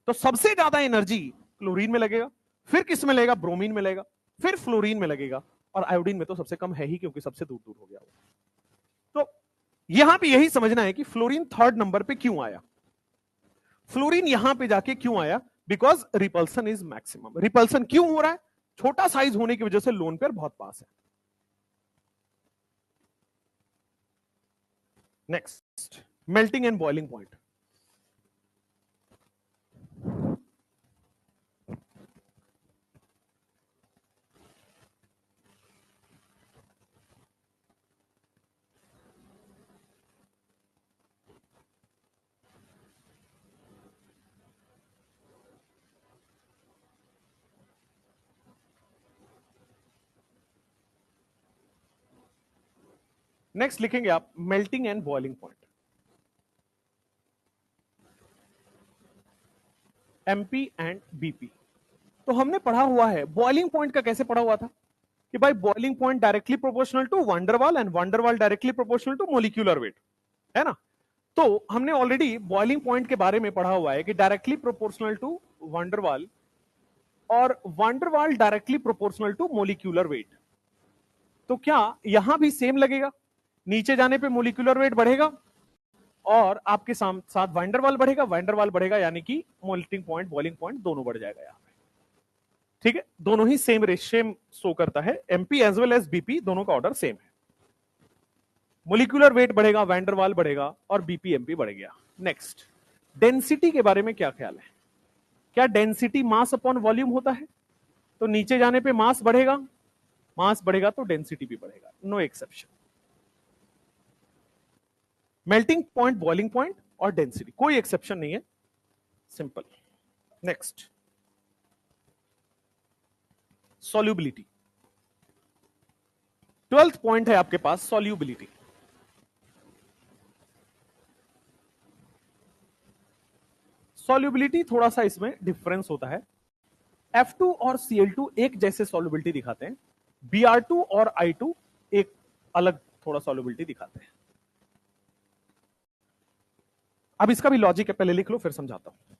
तो सबसे ज्यादा एनर्जी क्लोरीन में लगेगा, फिर किस में लगेगा, ब्रोमीन में लगेगा, फिर फ्लोरीन में लगेगा, और आयोडीन में तो सबसे कम है ही क्योंकि सबसे दूर दूर हो गया। तो यहां पे यही समझना है कि फ्लोरीन 3rd नंबर पे क्यों आया, फ्लोरीन यहां पे जाके क्यों आया, because repulsion is maximum. Repulsion क्यों हो रहा है, छोटा साइज होने की वजह से लोन पेयर बहुत पास है। Next, melting and boiling point. Next लिखेंगे आप melting and boiling point, MP and BP. तो हमने पढ़ा हुआ है बॉइलिंग पॉइंट का, कैसे पढ़ा हुआ था कि भाई boiling point directly proportional to van der Waals and van der Waals directly proportional to molecular weight, है ना। तो हमने ऑलरेडी बॉइलिंग पॉइंट के बारे में पढ़ा हुआ है कि डायरेक्टली प्रोपोर्शनल टू वंडरवाल और van der Waals directly proportional to molecular weight. तो क्या यहां भी सेम लगेगा, नीचे जाने पे मोलिक्यूलर वेट बढ़ेगा, और आपके साथ वाइंडरवाल बढ़ेगा, वाइंडरवाल बढ़ेगा यानी कि मेल्टिंग पॉइंट, बॉइलिंग पॉइंट दोनों बढ़ जाएगा यहाँ पे। ठीक है, दोनों ही सेम रेशियो शो करता है, MP as well as BP दोनों का ऑर्डर सेम है। मोलिकुलर वेट बढ़ेगा, वैंडरवाल बढ़ेगा और बीपी एमपी बढ़ गया। नेक्स्ट, डेंसिटी के बारे में क्या ख्याल है? क्या डेंसिटी मास अपॉन वॉल्यूम होता है? तो नीचे जाने पे मास बढ़ेगा, मास बढ़ेगा तो डेंसिटी भी बढ़ेगा, no exception. Melting point, boiling point और डेंसिटी, कोई एक्सेप्शन नहीं है, simple. Next, solubility. 12th point है आपके पास, सॉल्युबिलिटी। सॉल्युबिलिटी थोड़ा सा इसमें डिफरेंस होता है। F2 और Cl2 एक जैसे सॉल्युबिलिटी दिखाते हैं, Br2 और I2 एक अलग थोड़ा सॉल्युबिलिटी दिखाते हैं। अब इसका भी लॉजिक है, पहले लिख लो फिर समझाता हूं।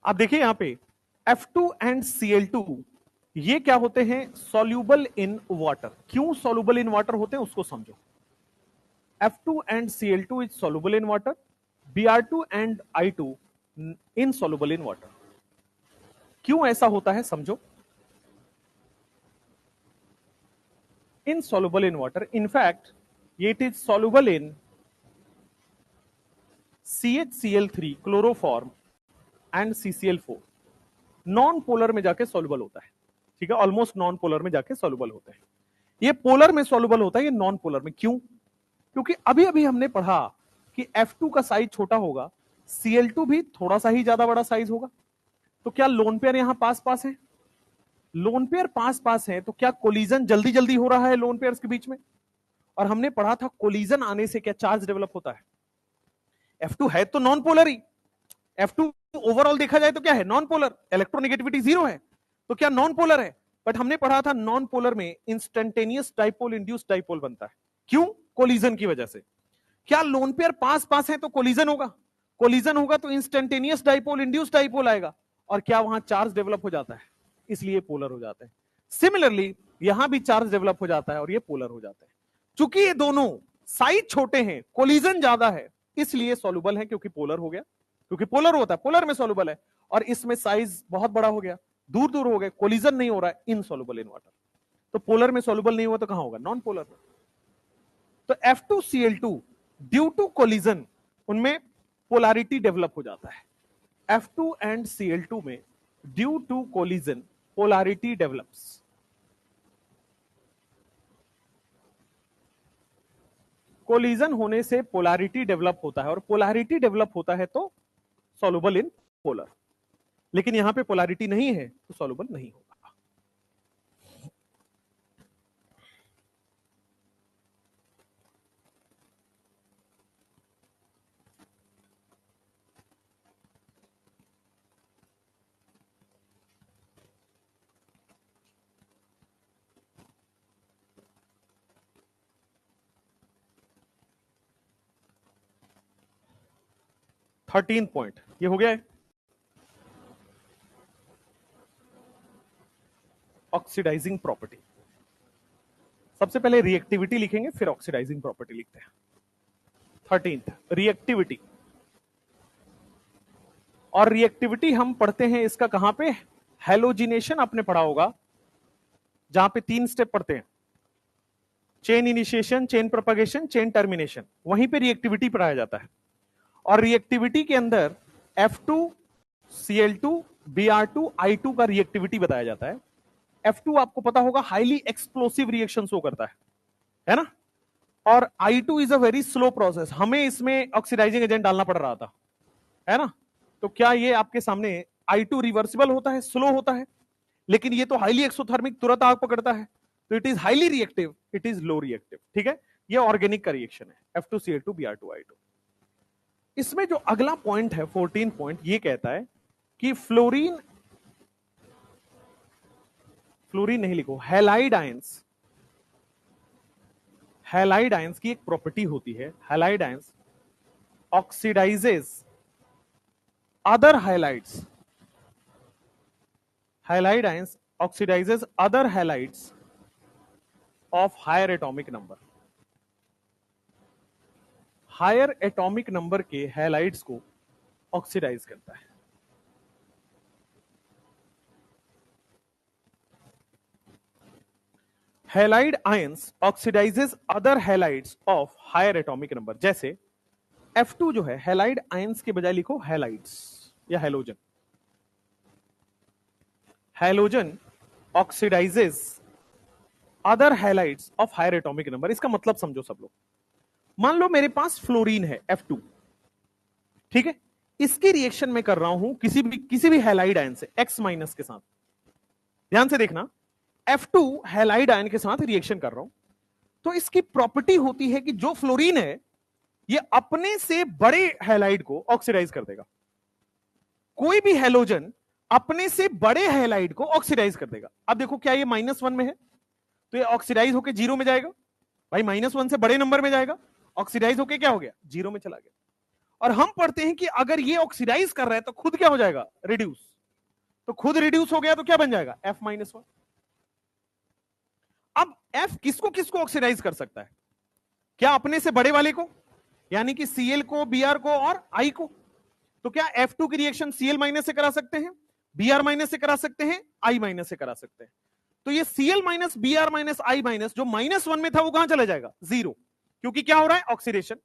आप देखिए यहां पे F2 एंड Cl2 ये क्या होते हैं? Soluble in water. क्यों सॉल्यूबल इन वाटर होते हैं उसको समझो। F2 and Cl2 is soluble in water, Br2 and I2 insoluble in water। क्यों ऐसा होता है समझो। Insoluble in water, in fact it is soluble in CHCl3 chloroform and CCl4। Non polar में जाके सॉल्युबल होता है, ठीक है, ऑलमोस्ट नॉन पोलर में जाके सॉल्युबल होता है। ये पोलर में सॉल्युबल होता है, ये नॉन पोलर में। क्यों? क्योंकि अभी अभी हमने पढ़ा कि F2 का साइज छोटा होगा, Cl2 भी थोड़ा सा ही ज्यादा बड़ा साइज होगा। तो क्या लोन पेयर यहां पास पास है? लोन पेयर पास पास है, तो क्या कोलिजन जल्दी जल्दी हो रहा है लोन पेयर्स के बीच में? और हमने पढ़ा था कोलिजन आने से क्या चार्ज डेवलप होता है? F2 है तो नॉन पोलर ही। F2 ओवरऑल देखा जाए तो क्या है? नॉन पोलर, इलेक्ट्रोनेगेटिविटी 0 है, तो क्या नॉन पोलर है। बट हमने पढ़ा था नॉन पोलर में इंस्टेंटेनियस डाइपोल इंड्यूस्ड डाइपोल बनता है। क्यों? कोलिजन की वजह से। क्या लोन पेयर पास पास है तो कोलिजन होगा? कोलिजन होगा तो इंस्टेंटेनियस डाइपोल इंड्यूस्ड डाइपोल आएगा, और क्या वहां चार्ज डेवलप हो जाता है, इसलिए पोलर हो जाता है। सिमिलरली यहां भी चार्ज डेवलप हो जाता है और ये पोलर हो जाता है। चूंकि ये दोनों साइज छोटे हैं, कोलिजन ज्यादा है, इसलिए सॉल्युबल है, क्योंकि पोलर हो गया, क्योंकि पोलर होता है, पोलर में सॉल्युबल है, और इसमें साइज बहुत बड़ा हो गया, दूर दूर हो गए, कोलिजन नहीं हो रहा है, इनसॉल्युबल इन वाटर। तो पोलर में सॉल्युबल नहीं हुआ तो कहां होगा? Non polar. तो F2Cl2 ड्यू टू कोलिजन उनमें पोलैरिटी डेवलप हो जाता है। F2 एंड Cl2 में due to collision polarity develops. Collision होने से पोलैरिटी डेवलप होता है, और पोलैरिटी डेवलप होता है तो सॉल्युबल इन पोलर। लेकिन यहां पे पोलैरिटी नहीं है तो सॉल्युबल नहीं होगा। थर्टीन पॉइंट ये हो गया है, ऑक्सीडाइजिंग प्रॉपर्टी। सबसे पहले रिएक्टिविटी लिखेंगे, फिर ऑक्सीडाइजिंग प्रॉपर्टी लिखते हैं। 13th reactivity. और रिएक्टिविटी हम पढ़ते हैं इसका कहां पे? हैलोजिनेशन आपने पढ़ा होगा, जहां पे 3 स्टेप पढ़ते हैं, chain initiation, chain propagation, chain termination, वहीं पे रिएक्टिविटी पढ़ाया जाता है। और रिएक्टिविटी के अंदर F2 Cl2 Br2 I2 का रिएक्टिविटी बताया जाता है। F2 आपको पता होगा हाईली एक्सप्लोसिव रिएक्शन शो करता है ना, और I2 is a very slow process. हमें इसमें ऑक्सीडाइजिंग एजेंट डालना पड़ रहा था, है ना। तो क्या ये आपके सामने I2 रिवर्सिबल होता है, स्लो होता है? लेकिन ये तो हाईली एक्सोथर्मिक, तुरंत आग पकड़ता है, तो it is highly reactive, it is low reactive. ठीक है, ये ऑर्गेनिक का रिएक्शन है F2Cl2 Br2 I2। इसमें जो अगला पॉइंट है 14 पॉइंट, ये कहता है कि फ्लोरीन, फ्लोरीन नहीं लिखो, हैलाइड आयंस, हैलाइड आयंस की एक प्रॉपर्टी होती है, halide ions oxidizes other halides, halide ions oxidizes other halides of higher atomic number, higher atomic number के हैलाइड्स को ऑक्सीडाइज करता है। Halide ions oxidizes other halides of higher atomic number, जैसे F2 जो है, हैलाइड आयंस के बजाय लिखो हैलाइड्स या halogen, halogen oxidizes other halides of higher atomic number. इसका मतलब समझो सब लोग, मान लो मेरे पास फ्लोरीन है F2, ठीक है, इसकी रिएक्शन में कर रहा हूं किसी भी हैलाइड आयन से X माइनस के साथ, ध्यान से देखना, F2 हैलाइड आयन के साथ रिएक्शन कर रहा हूं, तो इसकी प्रॉपर्टी होती है कि जो फ्लोरीन है ये अपने से बड़े हैलाइड को ऑक्सीडाइज कर देगा। कोई भी हैलोजन अपने से बड़े हैलाइड को ऑक्सीडाइज कर देगा। अब देखो क्या ये -1 में है, तो ये ऑक्सीडाइज होकर 0 में जाएगा, भाई -1 से बड़े नंबर में जाएगा, ऑक्सीडाइज होकर क्या हो गया, 0 में चला गया। और हम पढ़ते हैं कि अगर ये ऑक्सीडाइज कर रहा है तो खुद क्या हो जाएगा, रिड्यूस, तो खुद रिड्यूस हो गया तो क्या बन जाएगा, F-1। अब F किसको किसको ऑक्सीडाइज कर सकता है, क्या अपने से बड़े वाले को, यानी कि Cl को, Br को और I को, तो क्या F2 की रिएक्शन Cl माइनस से करा सकते हैं, Br माइनस से करा सकते हैं, I माइनस से करा सकते हैं। तो ये Cl minus, Br minus, I minus जो -1 में था वो कहां चला जाएगा, 0, क्योंकि क्या हो रहा है, ऑक्सीडेशन।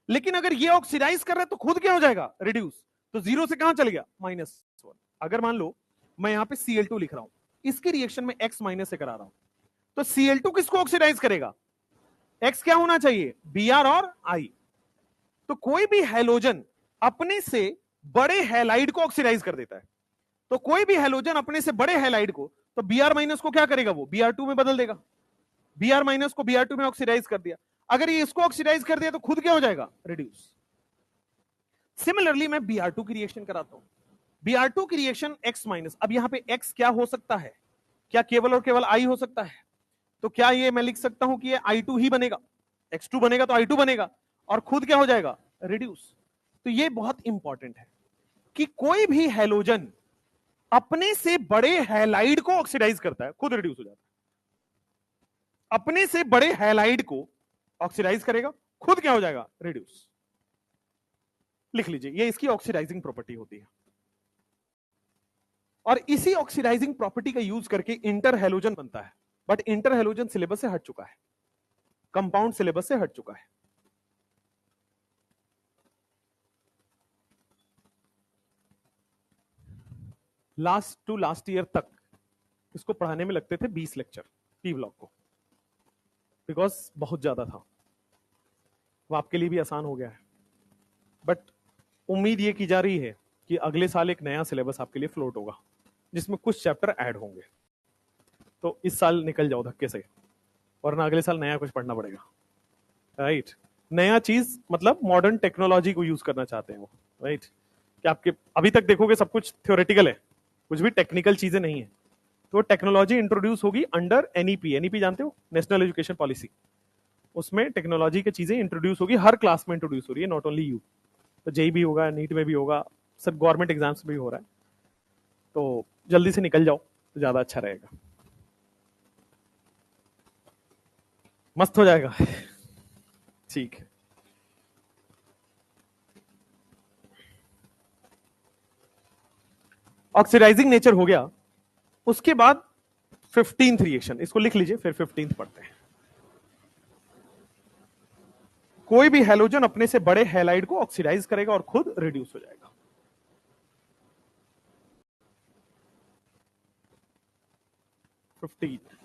लेकिन अगर ये ऑक्सीडाइज कर रहा है तो खुद क्या हो जाएगा, रिड्यूस, तो 0 से कहां चले गया, -1। अगर मान लो मैं यहां पे Cl2 लिख रहा हूं, इसकी रिएक्शन में X माइनस से करा रहा हूं, तो Cl2 किसको ऑक्सीडाइज करेगा, X क्या होना चाहिए, Br और I। तो कोई भी हैलोजन अपने से बड़े हैलाइड को ऑक्सीडाइज कर देता है, तो कोई भी हैलोजन अपने से बड़े हैलाइड को, तो Br माइनस को क्या करेगा, वो Br2 में बदल देगा, Br माइनस को Br2 में ऑक्सीडाइज कर दिया। अगर ये इसको ऑक्सीडाइज कर दिया तो खुद क्या हो जाएगा, रिड्यूस। सिमिलरली मैं Br2 की रिएक्शन कराता हूं, Br2 की रिएक्शन X माइनस, अब यहां पे X क्या हो सकता है, क्या केवल और केवल I हो सकता है, तो क्या ये मैं लिख सकता हूं कि ये I2 ही बनेगा, X2 बनेगा तो I2 बनेगा, और खुद क्या हो जाएगा, रिड्यूस। तो ये बहुत इंपॉर्टेंट है कि कोई भी हैलोजन अपने से बड़े हैलाइड को ऑक्सीडाइज करता है, खुद रिड्यूस हो जाता है, अपने से बड़े हैलाइड को ऑक्सीडाइज करेगा, खुद क्या हो जाएगा, रिड्यूस। लिख लीजिए, ये इसकी ऑक्सीडाइजिंग प्रॉपर्टी होती है। और इसी ऑक्सीडाइजिंग प्रॉपर्टी का यूज करके इंटर हैलोजन बनता है, बट इंटर हैलोजन सिलेबस से हट चुका है, कंपाउंड सिलेबस से हट चुका है। लास्ट टू लास्ट ईयर तक इसको पढ़ाने में लगते थे 20 लेक्चर पी ब्लॉक को, बिकॉज बहुत ज्यादा था। वो आपके लिए भी आसान हो गया है, बट उम्मीद ये की जा रही है कि अगले साल एक नया सिलेबस आपके लिए फ्लोट होगा जिसमें कुछ चैप्टर ऐड होंगे, तो इस साल निकल जाओ धक्के से, वरना अगले साल नया कुछ पढ़ना पड़ेगा, राइट। नया चीज मतलब मॉडर्न टेक्नोलॉजी को यूज करना चाहते हैं वो, राइट। कि आपके अभी तक देखोगे सब कुछ थ्योरेटिकल है, कुछ भी टेक्निकल चीजें नहीं है, तो टेक्नोलॉजी इंट्रोड्यूस होगी अंडर एनईपी, एनईपी जानते हो, नेशनल एजुकेशन पॉलिसी, उसमें टेक्नोलॉजी की चीजें इंट्रोड्यूस होगी, हर क्लास में इंट्रोड्यूस हो रही है, नॉट ओनली यू। तो जेई भी होगा, नीट में भी होगा, सब गवर्नमेंट एग्जाम्स में भी हो रहा है, तो जल्दी से निकल जाओ तो ज्यादा अच्छा रहेगा, मस्त हो जाएगा। ठीक है, ऑक्सीडाइजिंग नेचर हो गया। उसके बाद 15th रिएक्शन, इसको लिख लीजिए, फिर 15th पढ़ते हैं। कोई भी हैलोजन अपने से बड़े हैलाइड को ऑक्सीडाइज करेगा और खुद रिड्यूस हो जाएगा। 15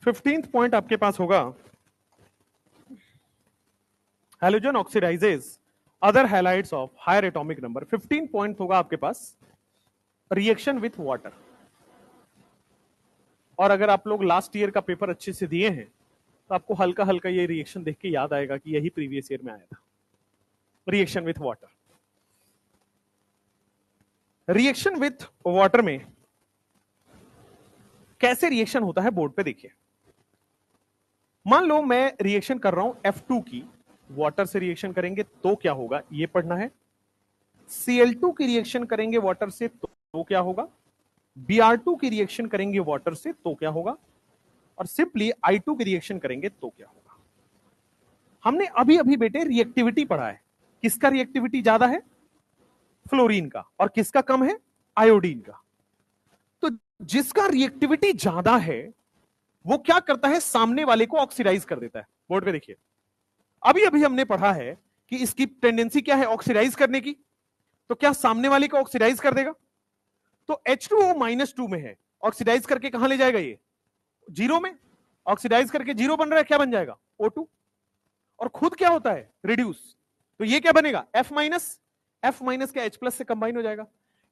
15th पॉइंट आपके पास होगा, halogen oxidizes other halides of higher atomic number. 15 point होगा आपके पास रिएक्शन विथ वाटर। और अगर आप लोग लास्ट ईयर का पेपर अच्छे से दिए हैं तो आपको हल्का हल्का ये रिएक्शन देख के याद आएगा कि यही प्रीवियस ईयर में आया था, reaction with water. Reaction with water में कैसे रिएक्शन होता है बोर्ड पे देखिए। मान लो मैं रिएक्शन कर रहा हूं F2 की, वाटर से रिएक्शन करेंगे तो क्या होगा ये पढ़ना है। Cl2 की रिएक्शन करेंगे वाटर से तो क्या होगा, Br2 की रिएक्शन करेंगे वाटर से तो क्या होगा, और सिंपली I2 की रिएक्शन करेंगे तो क्या होगा। हमने अभी अभी बेटे रिएक्टिविटी पढ़ा है, किसका रिएक्टिविटी ज्यादा है, फ्लोरीन का, और किसका कम है, आयोडीन का। तो जिसका रिएक्टिविटी ज्यादा है वो क्या करता है, सामने वाले को ऑक्सीडाइज कर देता है। बोर्ड पे देखिए, अभी अभी हमने पढ़ा है कि इसकी टेंडेंसी क्या है, ऑक्सीडाइज करने की। तो क्या सामने वाले को ऑक्सीडाइज कर देगा। तो H2O -2 में है, ऑक्सीडाइज करके कहां ले जाएगा, ये 0 में। ऑक्सीडाइज करके 0 बन रहा है, क्या बन जाएगा, O2। और खुद क्या होता है, रिड्यूस। तो ये क्या बनेगा, F माइनस क्या H+ से कंबाइन हो जाएगा,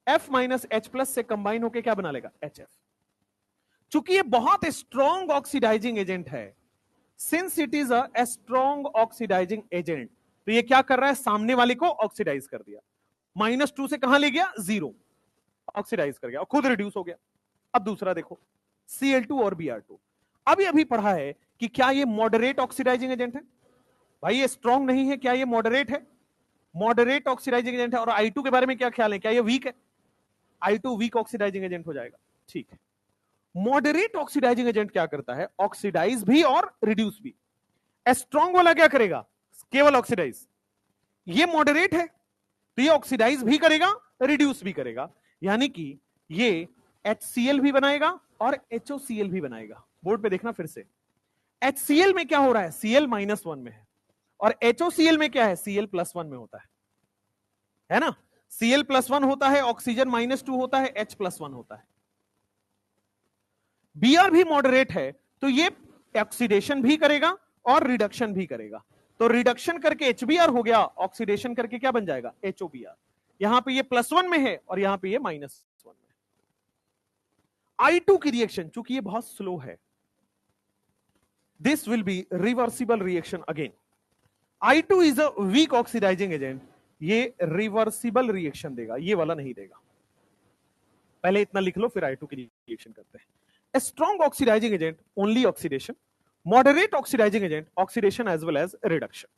F माइनस H+ से कंबाइन होकर क्या बना लेगा, HF। चूंकि ये बहुत स्ट्रॉन्ग ऑक्सीडाइजिंग एजेंट है, since it is a strong oxidizing agent, तो ये क्या कर रहा है, सामने वाले को ऑक्सीडाइज कर दिया। -2 से कहां ले गया, 0, ऑक्सीडाइज कर गया और खुद रिड्यूस हो गया। अब दूसरा देखो, Cl2 और Br2। अभी अभी पढ़ा है कि क्या ये मॉडरेट ऑक्सीडाइजिंग एजेंट है। भाई ये स्ट्रॉन्ग नहीं है, क्या ये मॉडरेट है, मॉडरेट ऑक्सीडाइजिंग एजेंट है। और I2 के बारे में क्या ख्याल है, क्या ये वीक है, I2 वीक ऑक्सीडाइजिंग एजेंट हो जाएगा। ठीक है, मॉडरेट ऑक्सीडाइजिंग एजेंट क्या करता है, ऑक्सीडाइज भी और रिड्यूस भी। स्ट्रॉन्ग वाला क्या करेगा, केवल ऑक्सीडाइज। ये मॉडरेट है तो ये ऑक्सीडाइज भी करेगा, रिड्यूस भी करेगा, यानी कि ये HCl भी बनाएगा और HOCl भी बनाएगा। बोर्ड पे देखना फिर से, HCl में क्या हो रहा है, Cl -1 में है, और HOCl में क्या है, Cl+1 में होता है ना। Cl+1 होता है, ऑक्सीजन -2 होता है, H+1 होता है। Br भी मॉडरेट है तो ये ऑक्सीडेशन भी करेगा और रिडक्शन भी करेगा। तो रिडक्शन करके HBr हो गया, ऑक्सीडेशन करके क्या बन जाएगा, HOBr। यहां पे ये +1 में है और यहां पे ये -1 में। I2 की रिएक्शन चूंकि ये बहुत स्लो है, this will be reversible reaction again. I2 is a weak oxidizing agent, ये रिवर्सिबल रिएक्शन देगा, ये वाला नहीं देगा। पहले इतना लिख लो फिर I2 की रिएक्शन करते हैं। A strong oxidizing agent only oxidation, moderate oxidizing agent oxidation as well as reduction।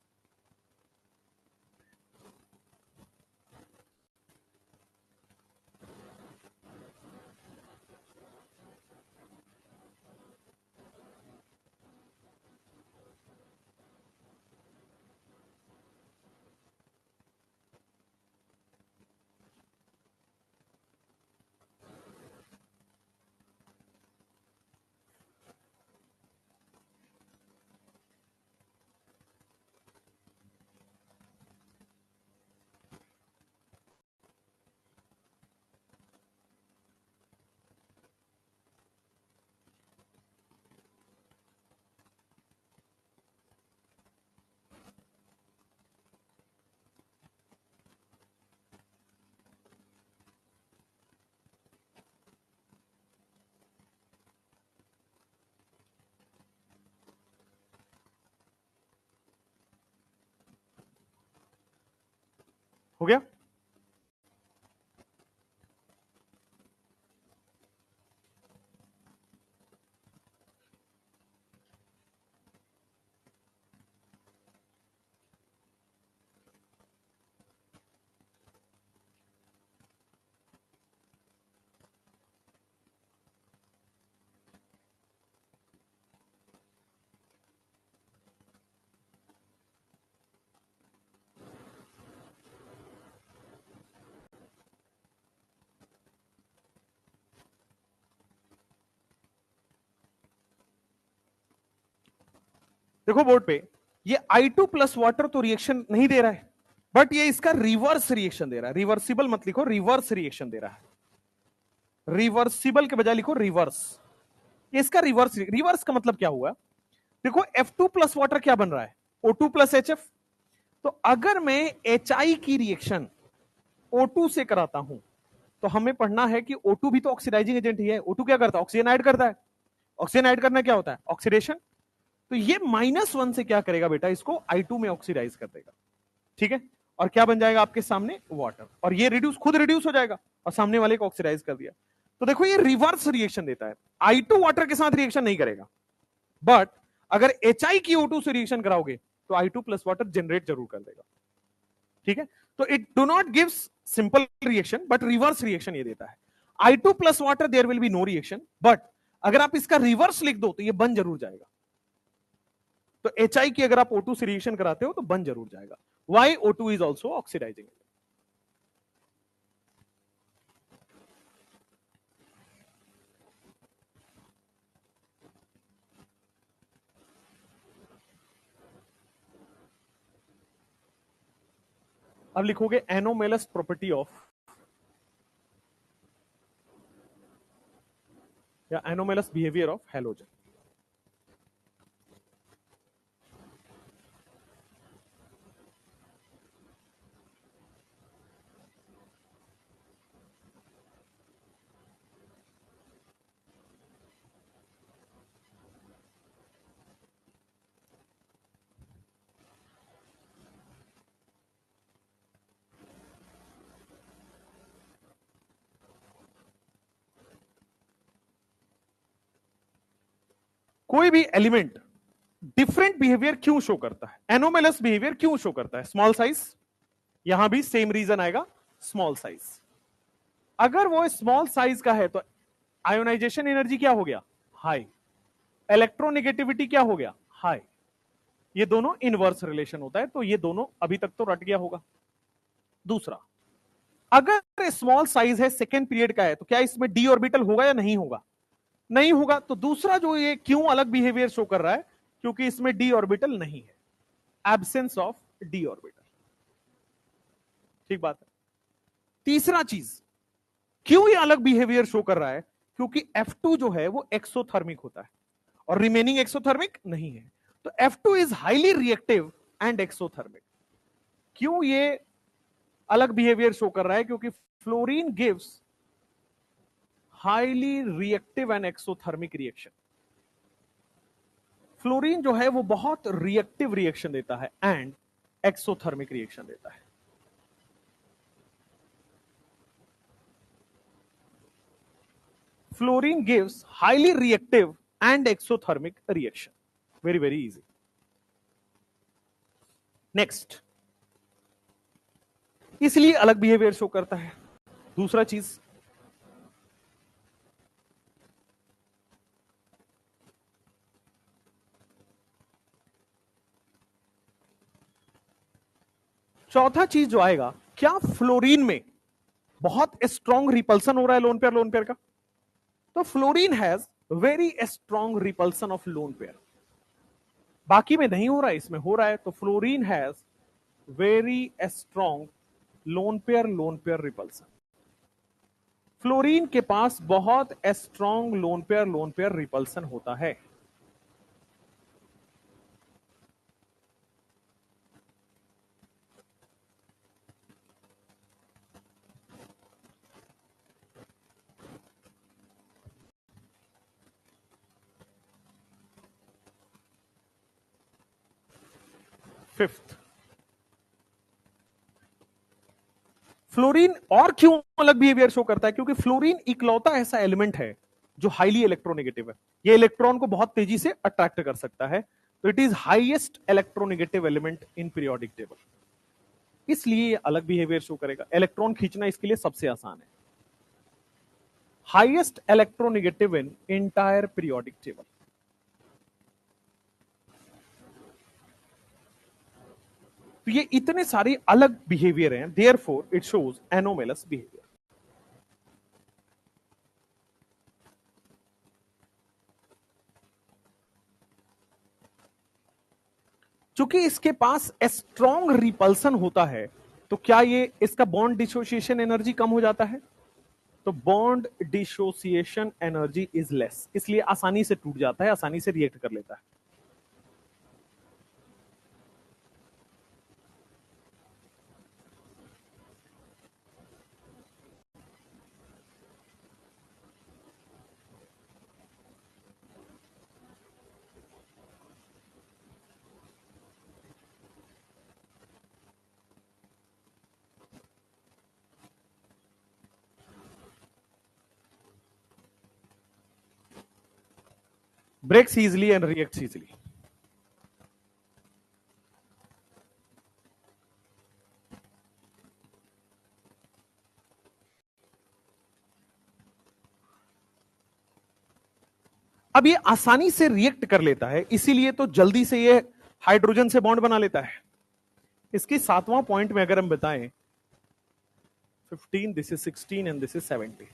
हो गया। देखो बोर्ड पे, ये I2 प्लस वाटर तो रिएक्शन नहीं दे रहा है, बट ये इसका रिवर्स रिएक्शन दे रहा है। रिवर्सिबल मत लिखो, रिवर्स रिएक्शन दे रहा है। रिवर्सिबल के बजाय लिखो रिवर्स। इसका रिवर्स, रिवर्स का मतलब क्या हुआ, देखो F2 प्लस वाटर क्या बन रहा है, O2 प्लस HF। तो अगर मैं HI की रिएक्शन O2 से कराता हूं तो हमें पढ़ना है कि O2 भी तो ऑक्सीडाइजिंग एजेंट ही है। O2 क्या करता है? ऑक्सीजन ऐड करता है। ऑक्सीजन ऐड करना क्या होता है? ऑक्सीडेशन। तो ये -1 से क्या करेगा बेटा? इसको I2 में ऑक्सीडाइज कर देगा। ठीक है, और क्या बन जाएगा आपके सामने? वाटर। और ये रिड्यूस, खुद रिड्यूस हो जाएगा और सामने वाले को ऑक्सीडाइज कर दिया। तो देखो ये रिवर्स रिएक्शन देता है। I2 वाटर के साथ रिएक्शन नहीं करेगा, बट अगर HI की O2 से रिएक्शन कराओगे तो I2 प्लस वाटर जनरेट जरूर कर देगा। ठीक है, तो it do not gives simple reaction but reverse reaction ये देता है। I2 plus water there will be no reaction, but अगर आप इसका रिवर्स लिख दो तो ये बन जरूर जाएगा। तो HI की अगर आप O2 से रिएक्शन कराते हो तो बन जरूर जाएगा। Why O2 is also oxidizing? अब लिखोगे एनोमेलस प्रॉपर्टी ऑफ, या एनोमेलस बिहेवियर ऑफ हैलोजन। कोई भी एलिमेंट डिफरेंट बिहेवियर क्यों शो करता है? एनोमेलस बिहेवियर क्यों शो करता है? स्मॉल साइज, यहां भी सेम रीजन आएगा, स्मॉल साइज। अगर वो स्मॉल साइज का है तो आयोनाइजेशन एनर्जी क्या हो गया? हाई। इलेक्ट्रोनेगेटिविटी क्या हो गया? हाई। ये दोनों इनवर्स रिलेशन होता है, तो ये दोनों अभी तक तो रट गया होगा। दूसरा, अगर स्मॉल साइज है, सेकेंड पीरियड का है, तो क्या इसमें डी ऑर्बिटल होगा या नहीं होगा? नहीं होगा। तो दूसरा जो ये क्यों अलग बिहेवियर शो कर रहा है? क्योंकि इसमें डी ऑर्बिटल नहीं है, एब्सेंस ऑफ डी ऑर्बिटल। ठीक बात है। तीसरा चीज, क्यों ये अलग बिहेवियर शो कर रहा है? क्योंकि F2 जो है वो एक्सोथर्मिक होता है और रिमेनिंग एक्सोथर्मिक नहीं है। तो F2 is highly reactive and exothermic. क्यों ये अलग बिहेवियर शो कर रहा है? क्योंकि fluorine gives highly reactive and exothermic reaction. Fluorine जो है वो बहुत रिएक्टिव रिएक्शन देता है एंड एक्सोथर्मिक रिएक्शन देता है। Fluorine gives highly reactive and exothermic reaction. Very very easy. Next, इसलिए अलग बिहेवियर शो करता है। दूसरा चीज, चौथा चीज जो आएगा, क्या फ्लोरीन में बहुत स्ट्रॉन्ग रिपल्सन हो रहा है लोन पेयर का? तो fluorine has very strong repulsion of lone pair. बाकी में नहीं हो रहा है, इसमें हो रहा है। तो fluorine has very strong lone pair repulsion. Fluorine के पास बहुत स्ट्रॉन्ग लोन पेयर रिपल्सन होता है। फिफ्थ, फ्लोरीन और क्यों अलग बिहेवियर शो करता है? क्योंकि फ्लोरीन इकलौता ऐसा एलिमेंट है जो हाईली इलेक्ट्रोनेगेटिव है। ये इलेक्ट्रॉन को बहुत तेजी से अट्रैक्ट कर सकता है। तो it is highest electronegative element in periodic table, इसलिए ये अलग बिहेवियर शो करेगा। इलेक्ट्रॉन खींचना इसके लिए सबसे आसान है। Highest electronegative in entire periodic table. तो ये इतने सारे अलग बिहेवियर हैं, therefore it shows anomalous behaviour. चूंकि इसके पास स्ट्रॉन्ग रिपल्सन होता है, तो क्या ये इसका बॉन्ड डिसोसिएशन एनर्जी कम हो जाता है? तो bond dissociation energy is less, इसलिए आसानी से टूट जाता है, आसानी से रिएक्ट कर लेता है। breaks easily and reacts easily. अब ये आसानी से रिएक्ट कर लेता है, इसीलिए तो जल्दी से ये हाइड्रोजन से बॉन्ड बना लेता है। इसकी 7वां पॉइंट में अगर हम बताएं 15, this is 16 and this is 17,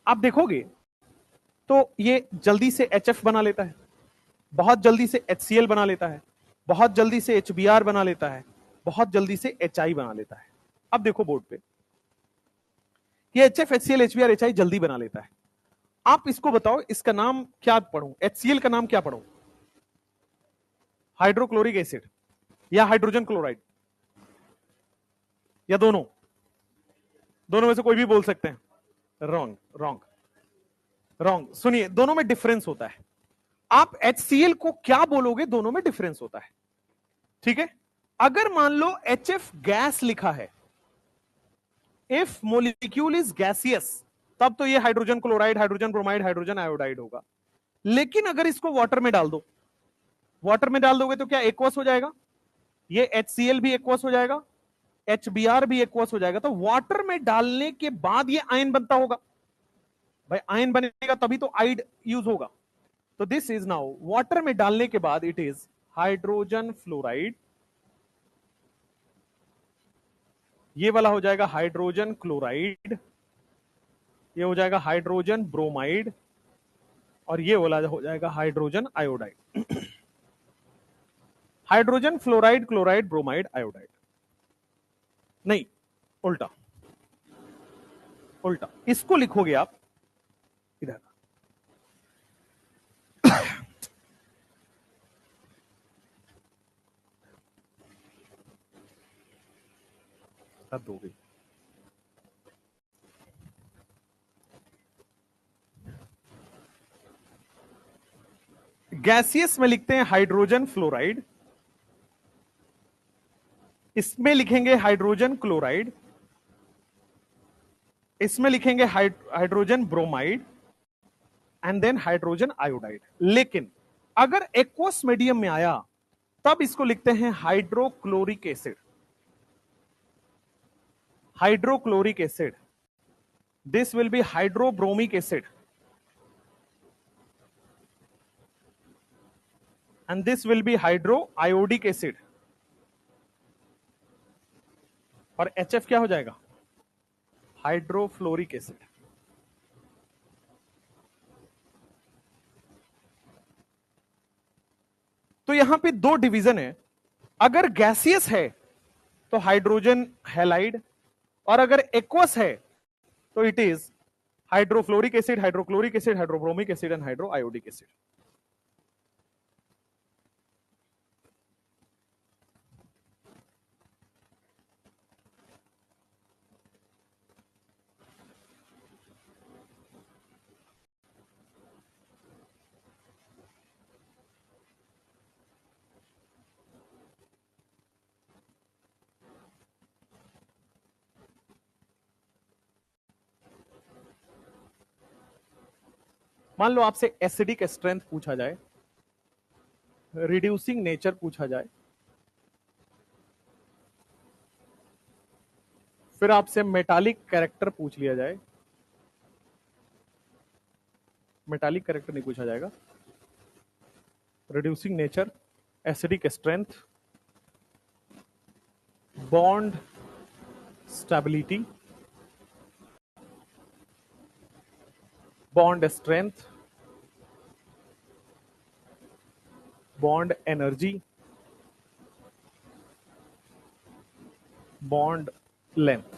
आप देखोगे तो ये जल्दी से HF बना लेता है, बहुत जल्दी से HCl बना लेता है, बहुत जल्दी से HBr बना लेता है, बहुत जल्दी से HI बना लेता है। अब देखो बोर्ड पे, ये HF, HCl, HBr, HI जल्दी बना लेता है। आप इसको बताओ, इसका नाम क्या पढ़ूं? HCl का नाम क्या पढ़ूं? हाइड्रोक्लोरिक एसिड या हाइड्रोजन क्लोराइड, या दोनों? दोनों में से कोई भी बोल सकते हैं। Wrong, wrong, wrong. सुनिए, दोनों में डिफरेंस होता है। आप HCl को क्या बोलोगे, दोनों में डिफरेंस होता है, ठीक है? अगर मान लो HF गैस लिखा है, इफ मोलिक्यूल इज गैसियस, तब तो ये hydrogen chloride, hydrogen bromide, hydrogen iodide होगा। लेकिन अगर इसको वाटर में डाल दो, वाटर में डाल दोगे तो क्या एक्वस हो जाएगा? ये HCl भी एक्वस हो जाएगा, HBr भी एक्वस हो जाएगा। तो वाटर में डालने के बाद ये आयन बनता होगा। भाई आयन बनेगा तभी तो आइड यूज होगा। तो दिस इज नाउ, वाटर में डालने के बाद इट इज हाइड्रोजन फ्लोराइड, ये वाला हो जाएगा हाइड्रोजन क्लोराइड, ये हो जाएगा हाइड्रोजन ब्रोमाइड, और ये वाला हो जाएगा hydrogen iodide. Hydrogen fluoride, chloride, bromide, iodide. नहीं, उल्टा, उल्टा। इसको लिखोगे आप इधर, रद्द हो गई। गैसियस में लिखते हैं हाइड्रोजन फ्लोराइड, इसमें लिखेंगे हाइड्रोजन क्लोराइड, इसमें लिखेंगे hydrogen bromide, and then hydrogen iodide. लेकिन अगर एक्वस मीडियम में आया तब इसको लिखते हैं hydrochloric acid, hydrochloric acid. This will B hydrobromic acid, and this will be hydroiodic acid। और HF क्या हो जाएगा? Hydrofluoric acid. तो यहां पे दो डिवीजन है। अगर गैसियस है तो हाइड्रोजन हैलाइड, और अगर एक्वस है तो it is hydrofluoric acid, hydrochloric acid, hydrobromic acid and hydroiodic acid. मान लो आपसे एसिडिक स्ट्रेंथ पूछा जाए, रिड्यूसिंग नेचर पूछा जाए, फिर आपसे मेटालिक कैरेक्टर पूछ लिया जाए। मेटालिक कैरेक्टर नहीं पूछा जाएगा, reducing nature, acidic strength, bond stability, bond strength, bond energy, bond length.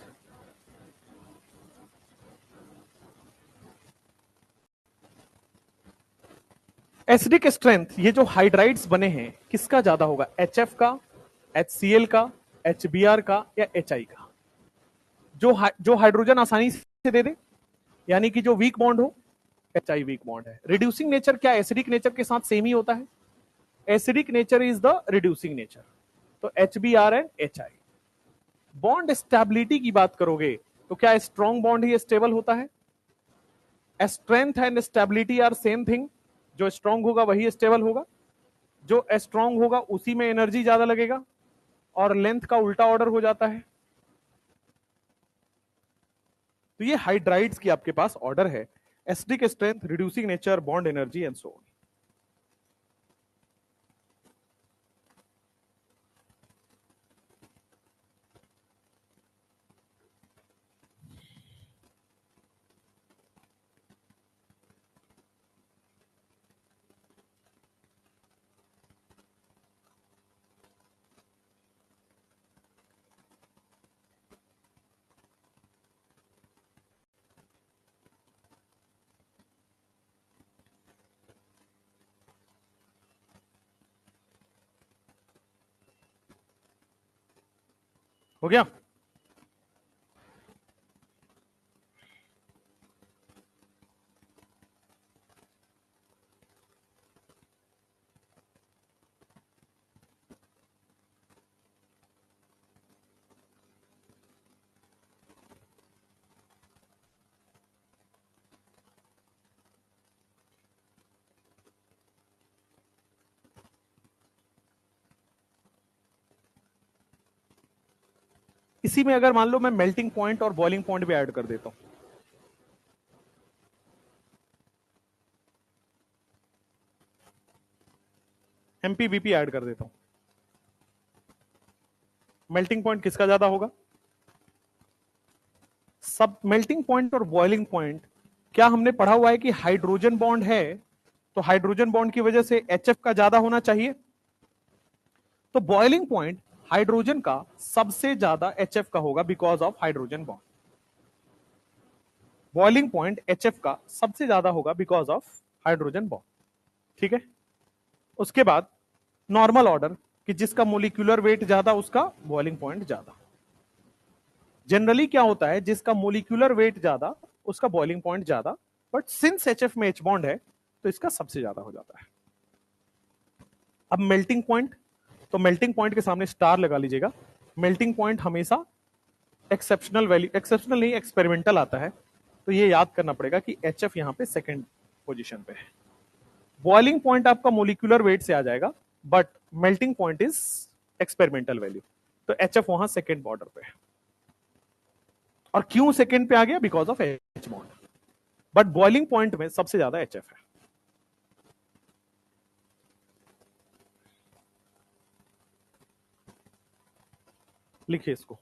Acidic strength, ये जो हाइड्राइड्स बने हैं किसका ज्यादा होगा? HF का, HCl का, HBr का, या HI का? जो हाइड्रोजन आसानी से दे दे, यानी कि जो वीक बॉन्ड हो, HI वीक बॉन्ड है। रिड्यूसिंग नेचर क्या एसिडिक नेचर के साथ सेम ही होता है? Acidic nature is the reducing nature, तो HBr and HI। Bond stability की बात करोगे तो क्या स्ट्रॉन्ग बॉन्ड ही स्टेबल होता है? Strength and stability are same thing? जो स्ट्रांग होगा वही स्टेबल होगा, जो स्ट्रांग होगा उसी में एनर्जी ज्यादा लगेगा, और लेंथ का उल्टा ऑर्डर हो जाता है। तो ये हाइड्राइड्स की आपके पास ऑर्डर है, acidic strength, reducing nature, bond energy and so on. हो गया? इसी में अगर मान लो मैं मेल्टिंग पॉइंट और बॉइलिंग पॉइंट भी ऐड कर देता हूं, एमपीबीपी ऐड कर देता हूं, मेल्टिंग पॉइंट किसका ज्यादा होगा? सब मेल्टिंग पॉइंट और बॉइलिंग पॉइंट, क्या हमने पढ़ा हुआ है कि हाइड्रोजन बॉन्ड है, तो हाइड्रोजन बॉन्ड की वजह से एचएफ का ज्यादा होना चाहिए। तो बॉइलिंग पॉइंट हाइड्रोजन का सबसे ज्यादा एचएफ का होगा because of hydrogen bond. Boiling point HF का सबसे ज्यादा होगा बिकॉज ऑफ हाइड्रोजन बॉन्ड। ठीक है, उसके बाद नॉर्मल ऑर्डर कि जिसका मोलिक्यूलर वेट ज्यादा उसका बॉइलिंग पॉइंट ज्यादा। जनरली क्या होता है, जिसका मोलिक्यूलर वेट ज्यादा उसका बॉइलिंग पॉइंट ज्यादा, बट सिंस एचएफ में एच बॉन्ड है तो इसका सबसे ज्यादा हो जाता है। अब मेल्टिंग पॉइंट, तो मेल्टिंग पॉइंट के सामने स्टार लगा लीजिएगा। मेल्टिंग पॉइंट हमेशा एक्सेप्शनल वैल्यू, एक्सेप्शनल नहीं एक्सपेरिमेंटल आता है, तो ये याद करना पड़ेगा कि एचएफ यहां पे सेकंड पोजीशन पे है। बॉइलिंग पॉइंट आपका मोलिक्यूलर वेट से आ जाएगा, but melting point is experimental value, तो एचएफ वहां सेकंड बॉर्डर पे है। और क्यों सेकंड पे आ गया? Because of H bond, but boiling point में सबसे ज्यादा एचएफ है। लिखिए इसको।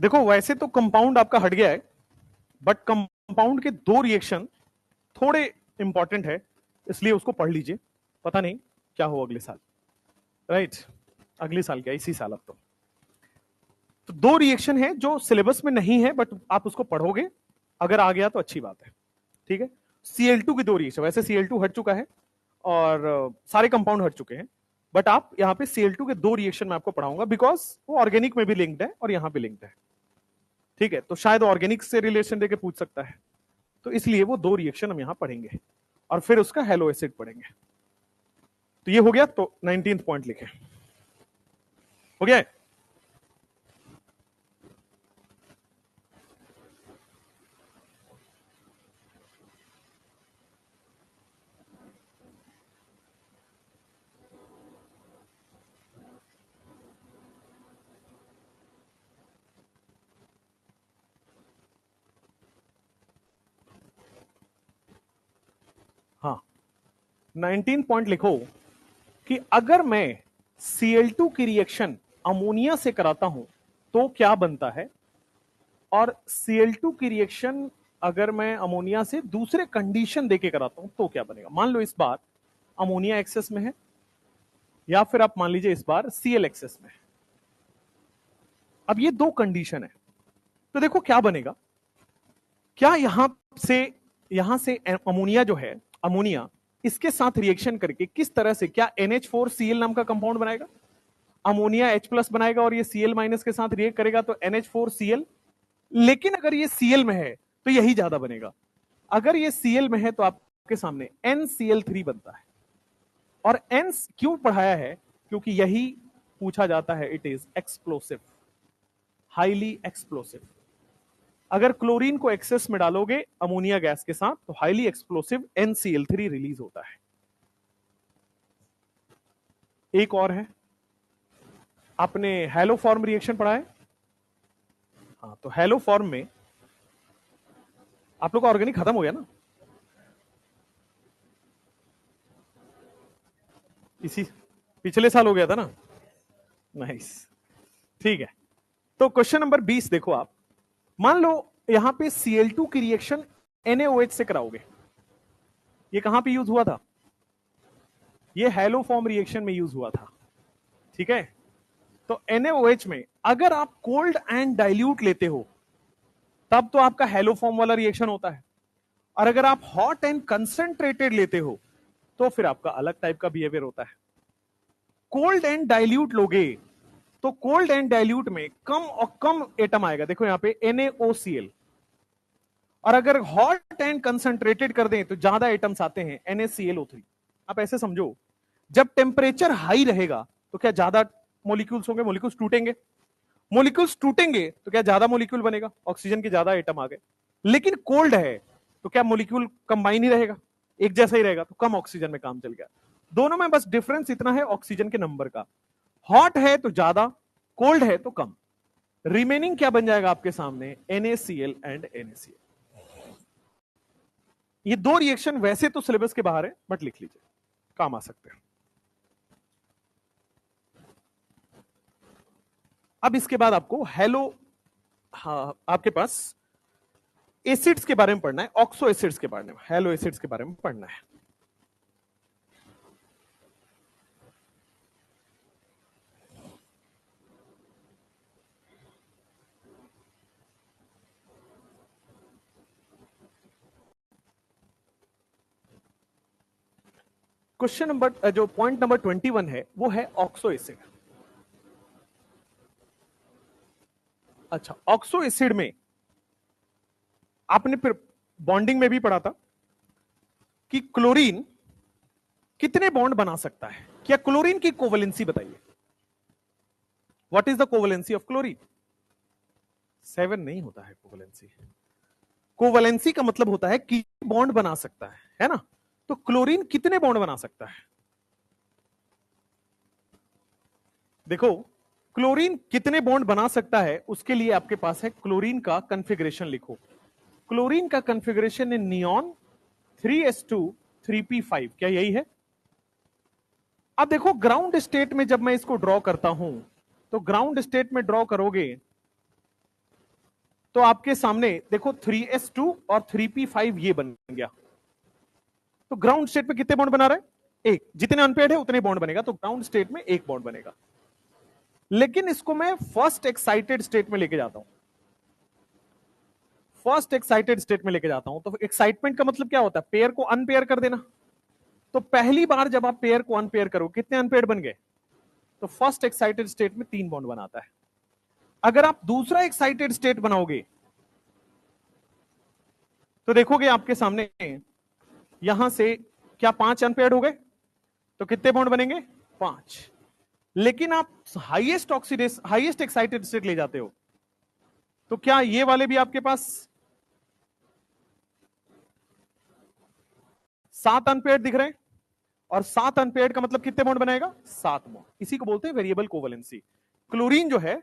देखो वैसे तो कंपाउंड आपका हट गया है, बट कंपाउंड के दो रिएक्शन थोड़े इंपॉर्टेंट है, इसलिए उसको पढ़ लीजिए। पता नहीं क्या हो अगले साल, राइट? अगले साल क्या, इसी साल। अब तो दो रिएक्शन है जो सिलेबस में नहीं है, बट आप उसको पढ़ोगे, अगर आ गया तो अच्छी बात है। ठीक है, Cl2 की दो रिएक्शन, वैसे Cl2 हट चुका है और सारे कंपाउंड हट चुके हैं, बट आप यहाँ पे Cl2 के दो रिएक्शन में आपको पढ़ाऊंगा, बिकॉज वो ऑर्गेनिक में भी लिंक्ड है और यहां भी लिंक्ड है। ठीक है, तो शायद ऑर्गेनिक से रिलेशन देके पूछ सकता है, तो इसलिए वो दो रिएक्शन हम यहां पढ़ेंगे और फिर उसका हेलो एसिड पढ़ेंगे। तो ये हो गया, तो 19th पॉइंट लिखे। हो गया है? हाँ, 19 पॉइंट लिखो कि अगर मैं Cl2 की रिएक्शन अमोनिया से कराता हूं तो क्या बनता है, और Cl2 की रिएक्शन अगर मैं अमोनिया से दूसरे कंडीशन देके कराता हूं तो क्या बनेगा? मान लो इस बार अमोनिया एक्सेस में है, या फिर आप मान लीजिए इस बार सीएल एक्सेस में है। अब ये दो कंडीशन है, तो देखो क्या बनेगा। क्या यहां से अमोनिया जो है, अमोनिया इसके साथ रिएक्शन करके किस तरह से, क्या NH4Cl नाम का कंपाउंड बनाएगा? अमोनिया H+ बनाएगा और ये Cl- के साथ रिएक्ट करेगा तो NH4Cl। लेकिन अगर ये Cl में है तो यही ज्यादा बनेगा। अगर ये Cl में है तो आपके सामने NCl3 बनता है। और N क्यों पढ़ाया है? क्योंकि यही पूछा जाता है, it is explosive, highly explosive. अगर क्लोरीन को एक्सेस में डालोगे अमोनिया गैस के साथ तो हाईली एक्सप्लोसिव NCl3 रिलीज होता है। एक और है, आपने हेलो फॉर्म रिएक्शन पढ़ा है? हाँ, तो हेलो फॉर्म में आप लोग का ऑर्गेनिक खत्म हो गया ना? इसी पिछले साल हो गया था ना? नाइस, ठीक है। तो क्वेश्चन नंबर 20 देखो आप। मान लो यहां पे Cl2 की रिएक्शन NaOH से कराओगे। ये कहां पे यूज हुआ था? ये हेलो फॉर्म रिएक्शन में यूज हुआ था, ठीक है। तो NaOH में अगर आप कोल्ड एंड डाइल्यूट लेते हो तब तो आपका हेलो फॉर्म वाला रिएक्शन होता है, और अगर आप हॉट एंड कंसंट्रेटेड लेते हो तो फिर आपका अलग टाइप का बिहेवियर होता है। कोल्ड एंड डाइल्यूट लोगे तो कोल्ड एंड डाइल्यूट में कम और कम एटम आएगा, देखो यहां पे NaOCl। और अगर हॉट एंड कंसंट्रेटेड कर दें तो ज्यादा एटम्स आते हैं, NaClO3। आप ऐसे समझो, जब टेम्परेचर हाई रहेगा तो क्या ज्यादा मोलिक्यूल्स होंगे, मोलिक्यूल्स टूटेंगे। मोलिक्यूल्स टूटेंगे तो क्या ज्यादा मोलिक्यूल बनेगा, ऑक्सीजन के ज्यादा एटम आ गए। लेकिन कोल्ड है तो क्या मोलिक्यूल कंबाइन ही रहेगा, एक जैसा ही रहेगा, तो कम ऑक्सीजन में काम चल गया। दोनों में बस डिफरेंस इतना है ऑक्सीजन के नंबर का। हॉट है तो ज्यादा, कोल्ड है तो कम। रिमेनिंग क्या बन जाएगा आपके सामने? NaCl and NaCl। ये दो रिएक्शन वैसे तो सिलेबस के बाहर है, बट लिख लीजिए, काम आ सकते हैं। अब इसके बाद आपको हेलो, हाँ, आपके पास एसिड्स के बारे में पढ़ना है, ऑक्सो एसिड्स के बारे में, हेलो एसिड्स के बारे में पढ़ना है। क्वेश्चन नंबर, जो पॉइंट नंबर 21 है वो है ऑक्सो एसिड। अच्छा, ऑक्सो एसिड में आपने फिर बॉन्डिंग में भी पढ़ा था कि क्लोरीन कितने बॉन्ड बना सकता है। क्या क्लोरीन की कोवलेंसी बताइए, what is the covalency of chlorine? 7 नहीं होता है कोवलेंसी। कोवलेंसी का मतलब होता है कि बॉन्ड बना सकता है ना? तो क्लोरीन कितने बॉन्ड बना सकता है? देखो, क्लोरीन कितने बॉन्ड बना सकता है उसके लिए आपके पास है क्लोरीन का कॉन्फ़िगरेशन लिखो। क्लोरीन का कॉन्फ़िगरेशन है नियॉन 3s2 3p5, क्या यही है? अब देखो ग्राउंड स्टेट में जब मैं इसको ड्रॉ करता हूं तो ग्राउंड स्टेट में ड्रॉ करोगे तो आपके सामने देखो 3s2 और 3p5 ये बन गया। तो ग्राउंड स्टेट में कितने बॉन्ड बना रहा है? एक। जितने अनपेयर्ड है उतने बॉन्ड बनेगा, तो ग्राउंड स्टेट में एक बॉन्ड बनेगा। लेकिन इसको मैं फर्स्ट एक्साइटेड स्टेट में लेके जाता हूं, फर्स्ट एक्साइटेड स्टेट में लेके जाता हूं। तो एक्साइटमेंट का मतलब क्या होता है? पेयर को अनपेयर कर देना। तो पहली बार जब आप पेयर को अनपेयर करो कितने अनपेयर बन गए? तो फर्स्ट एक्साइटेड स्टेट में 3 बॉन्ड बनाता है। अगर आप दूसरा एक्साइटेड स्टेट बनाओगे तो देखोगे आपके सामने यहां से क्या 5 अनपेयर्ड हो गए, तो कितने बॉन्ड बनेंगे? 5। लेकिन आप highest oxidation, highest excited state ले जाते हो तो क्या ये वाले भी आपके पास 7 अनपेयर्ड दिख रहे हैं? और 7 अनपेयर्ड का मतलब कितने बॉन्ड बनाएगा? 7 बॉन्ड। इसी को बोलते हैं वेरिएबल कोवलेंसी। क्लोरीन जो है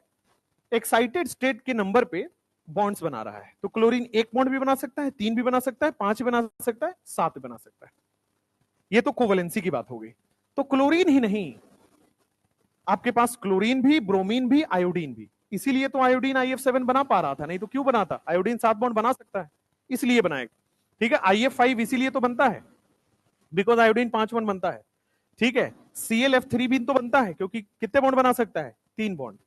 एक्साइटेड स्टेट के नंबर पे बॉन्ड्स बना रहा है। तो क्लोरीन एक बॉन्ड भी बना सकता है, 3 भी बना सकता है, 5 भी बना सकता है, 7 भी बना सकता है। ये तो कोवलेंसी की बात हो गई। तो क्लोरीन ही नहीं, आपके पास क्लोरीन भी, ब्रोमीन भी, आयोडीन भी। इसीलिए तो आयोडीन IF7 बना पा रहा था, नहीं तो क्यों बनाता? आयोडीन 7 बॉन्ड बना सकता है। इसलिए बनाएगा। ठीक है, IF5 इसीलिए तो बनता है बिकॉज आयोडीन 5 बॉन्ड बनता है। ठीक है, ClF3 भी तो बनता है क्योंकि कितने बॉन्ड बना सकता है, 3 बॉन्ड।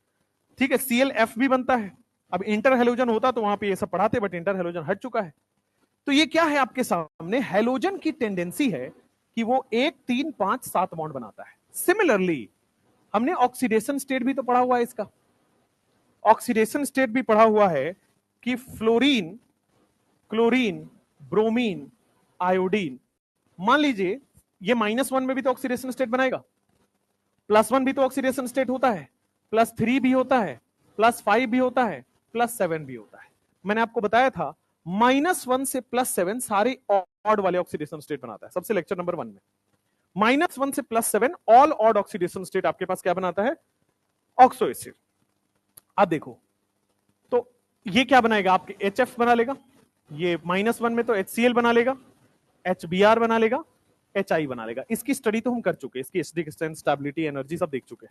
ठीक है, ClF भी बनता है। अब इंटर हेलोजन होता तो वहां पे ये सब पढ़ाते, बट इंटर हेलोजन हट चुका है। तो ये क्या है आपके सामने, हेलोजन की टेंडेंसी है कि वो 1 3 5 7 बॉन्ड बनाता है। सिमिलरली हमने ऑक्सीडेशन स्टेट भी तो पढ़ा हुआ है इसका। ऑक्सीडेशन स्टेट भी पढ़ा हुआ है कि फ्लोरीन, क्लोरीन, ब्रोमीन, आयोडीन, मान लीजिए ये -1 में भी तो ऑक्सीडेशन स्टेट बनाएगा, +1 भी तो ऑक्सीडेशन स्टेट होता है, +3 भी होता है, +5 भी होता है, +7 भी होता है। मैंने आपको बताया था -1 से +7 सारे ऑड वाले ऑक्सीडेशन स्टेट बनाता है, सबसे लेक्चर नंबर 1 में। -1 से +7 ऑल ऑड ऑक्सीडेशन स्टेट आपके पास क्या बनाता है, ऑक्सो एसिड। अब देखो तो ये क्या बनाएगा, आपके HF बना लेगा, ये -1 में तो HCl बना लेगा, HBr बना लेगा, HI बना लेगा। इसकी स्टडी तो हम कर चुके, इसकी एसिडिक स्ट्रेंथ, स्टेबिलिटी, एनर्जी सब देख चुके।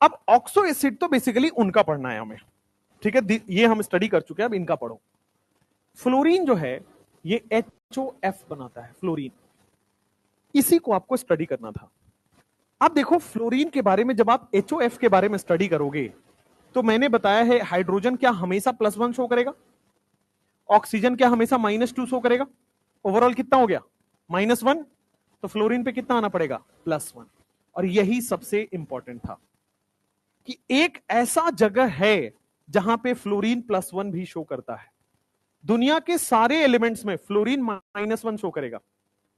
अब ऑक्सो एसिड तो बेसिकली उनका पढ़ना है हमें। ठीक है, ये हम स्टडी कर चुके हैं, अब इनका पढ़ो। फ्लोरीन जो है ये HOF बनाता है, फ्लोरीन, इसी को आपको स्टडी करना था। अब देखो फ्लोरीन के बारे में जब आप HOF के बारे में स्टडी करोगे तो मैंने बताया है हाइड्रोजन क्या हमेशा +1 शो करेगा, ऑक्सीजन क्या हमेशा -2 शो करेगा। ओवरऑल कितना हो गया, -1, तो फ्लोरीन पे कितना आना पड़ेगा, +1। और यही सबसे इंपॉर्टेंट था कि एक ऐसा जगह है जहां पे फ्लोरीन +1 भी शो करता है। दुनिया के सारे एलिमेंट्स में फ्लोरीन -1 शो करेगा,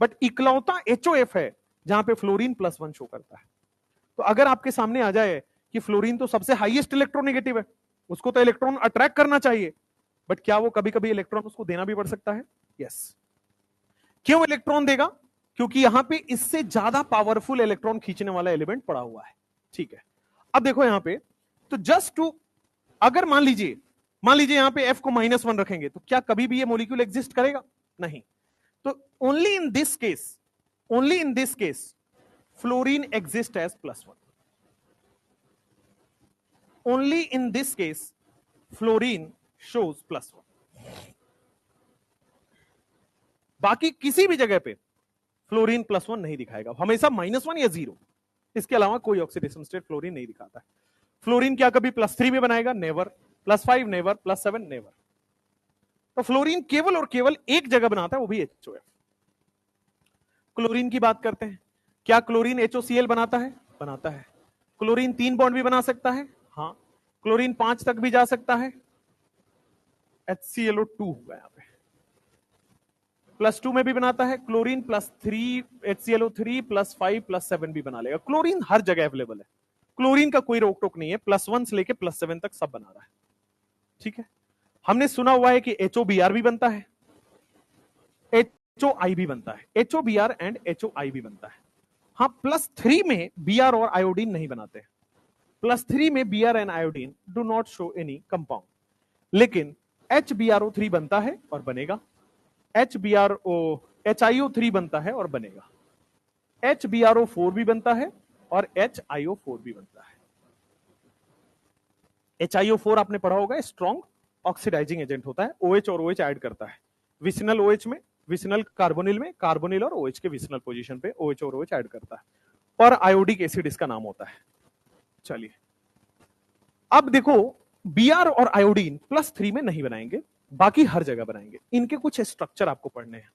बट इकलौता HOF है जहां पे फ्लोरीन +1 शो करता है। तो अगर आपके सामने आ जाए कि फ्लोरीन तो सबसे हाईएस्ट इलेक्ट्रोनेगेटिव है, उसको तो इलेक्ट्रॉन अट्रैक्ट करना चाहिए, बट क्या वो कभी कभी इलेक्ट्रॉन उसको देना भी पड़ सकता है, यस। क्यों इलेक्ट्रॉन देगा, क्योंकि यहां पे इससे ज्यादा पावरफुल इलेक्ट्रॉन खींचने वाला एलिमेंट पड़ा हुआ है। ठीक है, अब देखो यहां पे तो जस्ट टू, अगर मान लीजिए यहां पे F को -1 रखेंगे तो क्या कभी भी ये मॉलिक्यूल एग्जिस्ट करेगा, नहीं। तो only in this case fluorine exist as +1। Only in this case fluorine shows +1। बाकी किसी भी जगह पे फ्लोरीन +1 नहीं दिखाएगा, हमेशा -1 या 0, इसके अलावा कोई ऑक्सीडेशन स्टेट फ्लोरीन नहीं दिखाता है। फ्लोरीन क्या कभी +3 में बनाएगा, नेवर, +5 नेवर, +7 नेवर। तो फ्लोरीन केवल और केवल एक जगह बनाता है, वो भी HOF। क्लोरीन की बात करते हैं, क्या क्लोरीन HOCl बनाता है, बनाता है। क्लोरीन 3 बॉन्ड भी बना सकता है, हाँ। क्लोरीन 5 तक भी जा सकता है, HClO2 होगा यहां पे, +2 में भी बनाता है। क्लोरीन +3 HClO3 +5 +7 भी बना लेगा। क्लोरीन हर जगह अवेलेबल है, क्लोरीन का कोई रोक टोक नहीं है, +1 से लेके +7 तक सब बना रहा है। ठीक है, हमने सुना हुआ है कि HOBr भी बनता है, HOI भी बनता है, HOBr एंड HOI भी बनता है। हाँ, +3 में Br और आयोडीन नहीं बनाते, +3 में Br and iodine do not show any compound, लेकिन HBRO3 बनता है और बनेगा, HIO3 बनता है और बनेगा, HBRO4 भी बनता है और HIO4 भी बनता है। HIO4 आपने पढ़ा होगा, स्ट्रॉन्ग ऑक्सीडाइजिंग एजेंट होता है, OH और OH ऐड करता है, विसिनल OH में, विसिनल कार्बोनिल में, कार्बोनिल और OH के विसिनल पोजीशन पे OH और OH ऐड करता है, और आयोडिक एसिड इसका नाम होता है। चलिए अब देखो, Br और आयोडीन +3 में नहीं बनाएंगे, बाकी हर जगह बनाएंगे। इनके कुछ स्ट्रक्चर आपको पढ़ने हैं।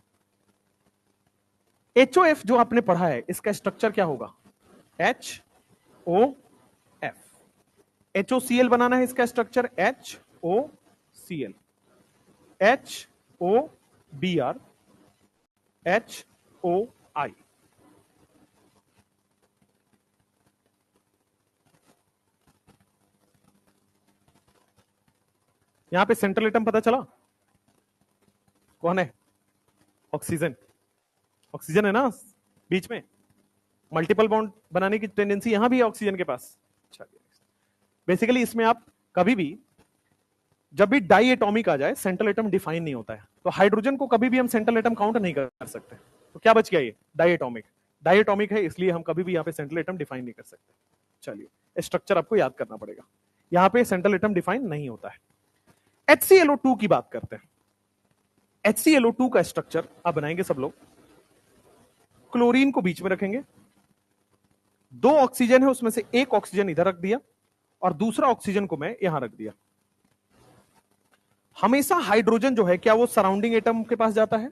HOF जो आपने पढ़ा है, इसका स्ट्रक्चर क्या होगा, HOF। HOCl बनाना है, इसका स्ट्रक्चर HOCl, HOBr, HOI। यहां पे सेंट्रल एटम पता चला कौन है, ऑक्सीजन। ऑक्सीजन है ना बीच में, मल्टीपल बॉन्ड बनाने की टेंडेंसी यहां भी है ऑक्सीजन के पास। बेसिकली इसमें आप कभी भी जब भी डाई एटॉमिक आ जाए, सेंट्रल एटम डिफाइन नहीं होता है, तो हाइड्रोजन को कभी भी हम सेंट्रल एटम काउंट नहीं कर सकते। तो क्या बच गया, ये डाई एटॉमिक, डाई एटॉमिक है, इसलिए हम कभी भी यहां पे सेंट्रल एटम डिफाइन नहीं कर सकते। चलिए स्ट्रक्चर आपको याद करना पड़ेगा, यहां पे सेंट्रल एटम डिफाइन नहीं होता है। HClO2 की बात करते हैं। HClO2 का स्ट्रक्चर आप बनाएंगे सब लोग। क्लोरीन को बीच में रखेंगे, 2 ऑक्सीजन है उसमें से एक ऑक्सीजन इधर रख दिया और दूसरा ऑक्सीजन को मैं यहां रख दिया। हमेशा हाइड्रोजन जो है क्या वो सराउंडिंग एटम के पास जाता है?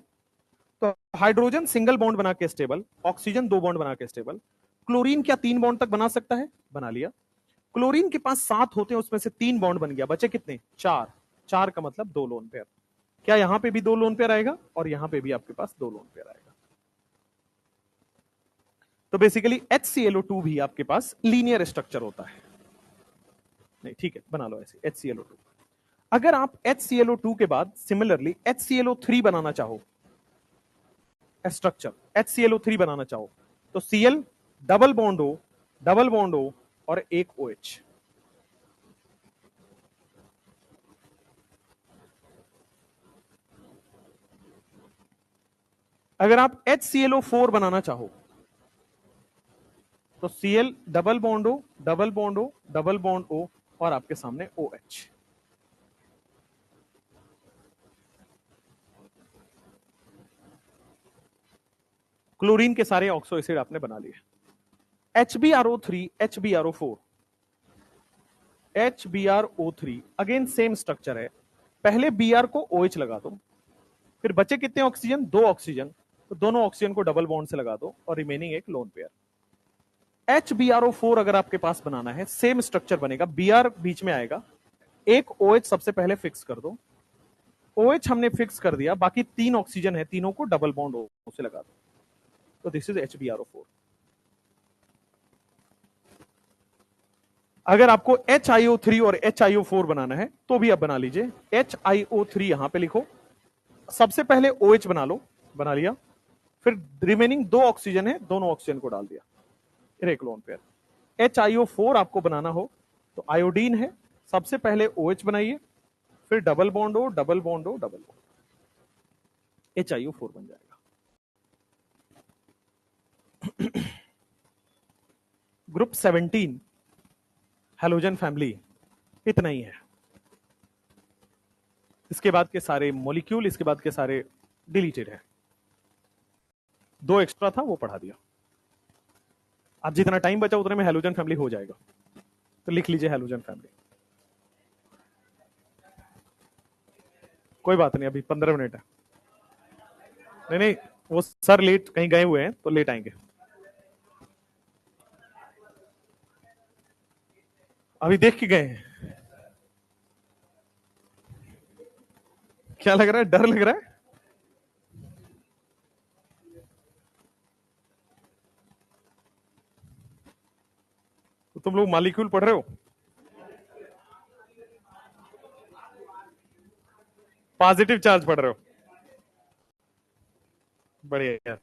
तो हाइड्रोजन सिंगल बॉन्ड बना के स्टेबल, ऑक्सीजन 2 बॉन्ड बना के स्टेबल। क्लोरीन क्या 3 बॉन्ड तक बना सकता है? बना लिया। क्लोरीन के पास 7 होते हैं, उसमें से 3 बॉन्ड बन गया, बचे कितने? 4। 4 का मतलब 2 लोन पेयर। क्या यहां पे भी 2 लोन पेयर आएगा और यहां पे भी आपके पास 2 लोन पेयर आएगा। तो बेसिकली HClO2 भी आपके पास लीनियर स्ट्रक्चर होता है। नहीं ठीक है, बना लो ऐसे HClO2। अगर आप HClO2 के बाद सिमिलरली HClO3 बनाना चाहो, स्ट्रक्चर HClO3 बनाना चाहो, तो Cl डबल बॉन्ड O और एक OH। अगर आप HClO4 बनाना चाहो तो Cl डबल बॉन्ड O और आपके सामने OH। क्लोरीन के सारे ऑक्सो एसिड आपने बना लिए। HbRO3 अगेन सेम स्ट्रक्चर है। पहले Br को OH लगा दो, फिर बचे कितने ऑक्सीजन? 2 ऑक्सीजन, तो दोनों ऑक्सीजन को डबल बॉन्ड से लगा दो और रिमेनिंग एक लोन पेयर। HbRO4 अगर आपके पास बनाना है, सेम स्ट्रक्चर बनेगा, Br बीच में आएगा, एक OH सबसे पहले फिक्स कर दो। OH हमने फिक्स कर दिया, बाकी 3 ऑक्सीजन है, तीनों को डबल बॉन्ड से लगा दो। तो दिस इज HbRO4। अगर आपको HiO3 और HiO4 बनाना है तो भी आप बना लीजिए। HiO3 यहां पे लिखो, सबसे पहले OH बना लो, बना लिया, फिर रिमेनिंग 2 ऑक्सीजन है, दोनों ऑक्सीजन को डाल दिया, एक लोन पेयर। HiO4 आपको बनाना हो तो आयोडीन है, सबसे पहले OH बनाइए, फिर डबल बॉन्ड हो, डबल बॉन्ड हो, डबल बॉन्ड, HiO4 बन जाएगा। ग्रुप 17 हैलोजन फैमिली इतना ही है। इसके बाद के सारे मॉलिक्यूल, इसके बाद के सारे डिलीटेड है। 2 एक्स्ट्रा था वो पढ़ा दिया। अब जितना टाइम बचा उतने में हैलोजन फैमिली हो जाएगा, तो लिख लीजिए हैलोजन फैमिली। कोई बात नहीं, अभी 15 मिनट है। नहीं नहीं, वो सर लेट कहीं गए हुए हैं तो लेट आएंगे। अभी देख के गए हैं। क्या लग रहा है? डर लग रहा है? तो तुम लोग मॉलिक्यूल पढ़ रहे हो? पॉजिटिव चार्ज पढ़ रहे हो? बढ़िया यार।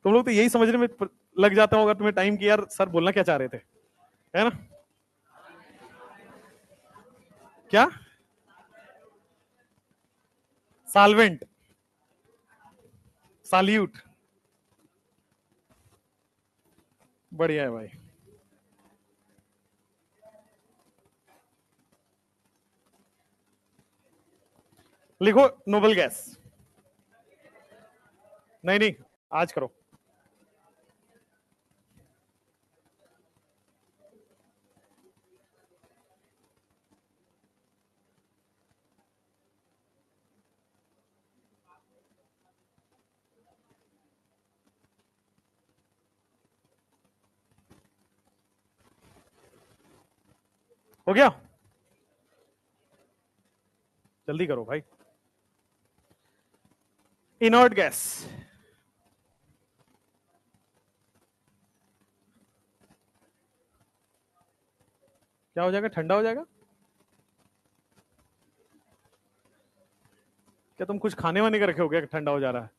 तुम लोग तो यही समझने में लग जाता होगा तुम्हें टाइम की, यार सर बोलना क्या चाह रहे थे, है ना? क्या सॉल्वेंट, सॉल्यूट, बढ़िया है भाई। लिखो नोबल गैस। नहीं नहीं, आज करो। हो गया? जल्दी करो भाई। इनर्ट गैस, क्या हो जाएगा? ठंडा हो जाएगा? क्या तुम कुछ खाने वाने का रखे हो क्या ठंडा हो जा रहा है?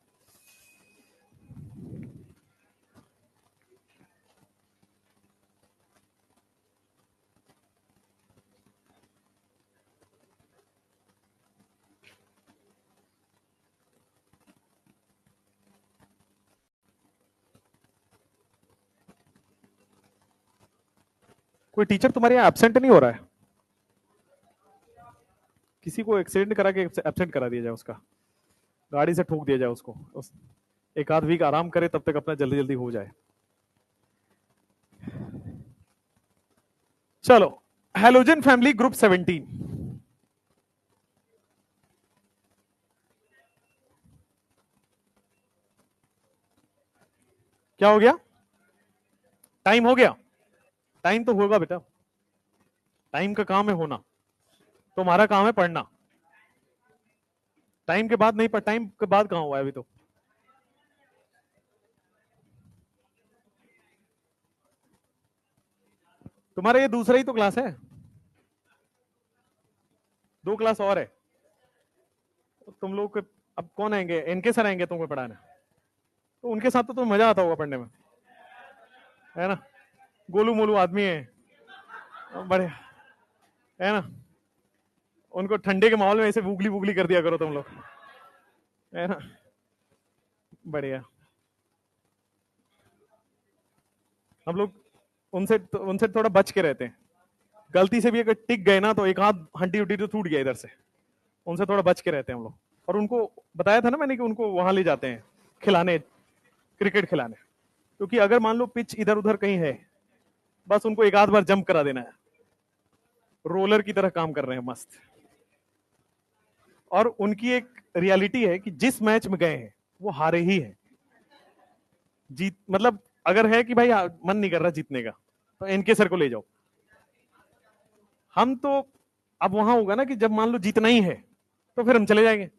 कोई टीचर तुम्हारे यहाँ एब्सेंट नहीं हो रहा है? किसी को एक्सीडेंट करा के एब्सेंट करा दिया जाए उसका। गाड़ी से ठोक दिया जाए उसको, एक आध वीक आराम करे, तब तक अपना जल्दी जल्दी हो जाए। चलो, हेलोजन फैमिली ग्रुप 17। क्या हो गया? टाइम हो गया? टाइम तो होगा बेटा, टाइम का काम है होना, तुम्हारा काम है पढ़ना। टाइम के बाद नहीं, पर टाइम के बाद कहां हुआ है अभी तो? तुम्हारा ये दूसरा ही तो क्लास है, 2 क्लास और है। तुम लोग के अब कौन आएंगे? इनके सर आएंगे तुमको पढ़ाने, तो उनके साथ तो मजा आता होगा पढ़ने में, है ना? गोलू मोलू आदमी है, बड़े, है ना? उनको ठंडे के माहौल में ऐसे बुगली बुगली कर दिया करो तुम लोग, है ना? बढ़िया। हम लोग उनसे थोड़ा बच के रहते हैं। गलती से भी अगर टिक गए ना, तो एक हाथ हड्डी उड्डी तो टूट गया इधर से। उनसे थोड़ा बच के रहते हैं हम लोग। और उनको बताया था ना मैंने कि उनको वहां ले जाते हैं खिलाने, क्रिकेट खिलाने, क्योंकि अगर मान लो पिच इधर उधर कहीं है, बस उनको एक आध बार जंप करा देना है, रोलर की तरह काम कर रहे हैं मस्त। और उनकी एक रियलिटी है कि जिस मैच में गए हैं वो हारे ही हैं। जीत मतलब अगर है कि भाई मन नहीं कर रहा जीतने का, तो इनके सर को ले जाओ। हम तो अब वहां होगा ना कि जब मान लो जीतना ही है, तो फिर हम चले जाएंगे।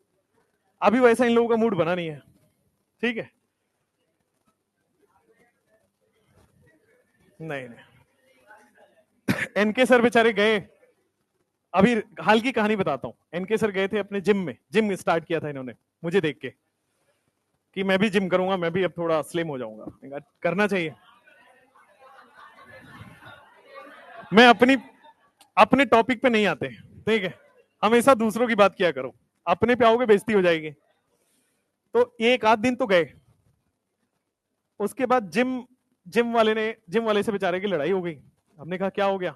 अभी वैसा इन लोगों का मूड बना नहीं है, ठीक है? नहीं नहीं, इनके सर बेचारे गए। अभी हाल की कहानी बताता हूँ। इनके सर गए थे अपने जिम में, जिम स्टार्ट किया था इन्होंने मुझे देख के कि मैं भी जिम करूंगा, मैं भी अब थोड़ा स्लिम हो जाऊंगा। करना चाहिए। मैं अपने टॉपिक पे नहीं आते, ठीक है? हमेशा दूसरों की बात किया करो, अपने पे आओगे बेइज्जती हो जाएगी। तो एक आध दिन तो गए, उसके बाद जिम वाले से बेचारे की लड़ाई हो गई। हमने कहा क्या हो गया?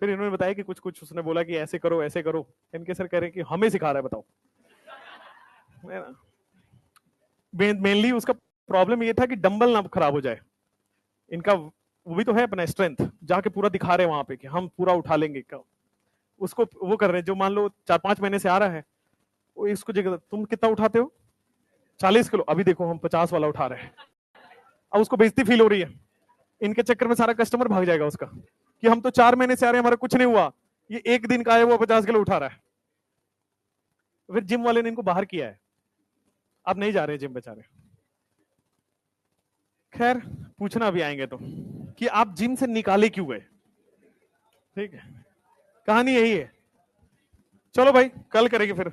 फिर इन्होंने बताया कि कुछ कुछ उसने बोला कि ऐसे करो ऐसे करो। इनके सर कह रहे हैं कि हमें सिखा रहा है, बताओ। मेनली उसका प्रॉब्लम ये था कि डंबल ना खराब हो जाए इनका। वो भी तो है अपना स्ट्रेंथ, जाके पूरा दिखा रहे हैं वहां पे कि हम पूरा उठा लेंगे। उसको वो कर रहे हैं, जो मान लो 4-5 महीने से आ रहा है, वो इसको जगह तुम कितना उठाते हो? 40 किलो, अभी देखो हम 50 वाला उठा रहे हैं। अब उसको बेइज्जती फील हो रही है। इनके चक्कर में सारा कस्टमर भाग जाएगा उसका, कि हम तो 4 महीने से आ रहे हैं, हमारा कुछ नहीं हुआ, ये एक दिन का है वो 50 किलो उठा रहा है। फिर जिम वाले ने इनको बाहर किया है, अब नहीं जा रहे जिम बेचारे। खैर, पूछना भी आएंगे तो कि आप जिम से निकाले क्यों गए, ठीक है? कहानी यही है। चलो भाई, कल करेंगे फिर।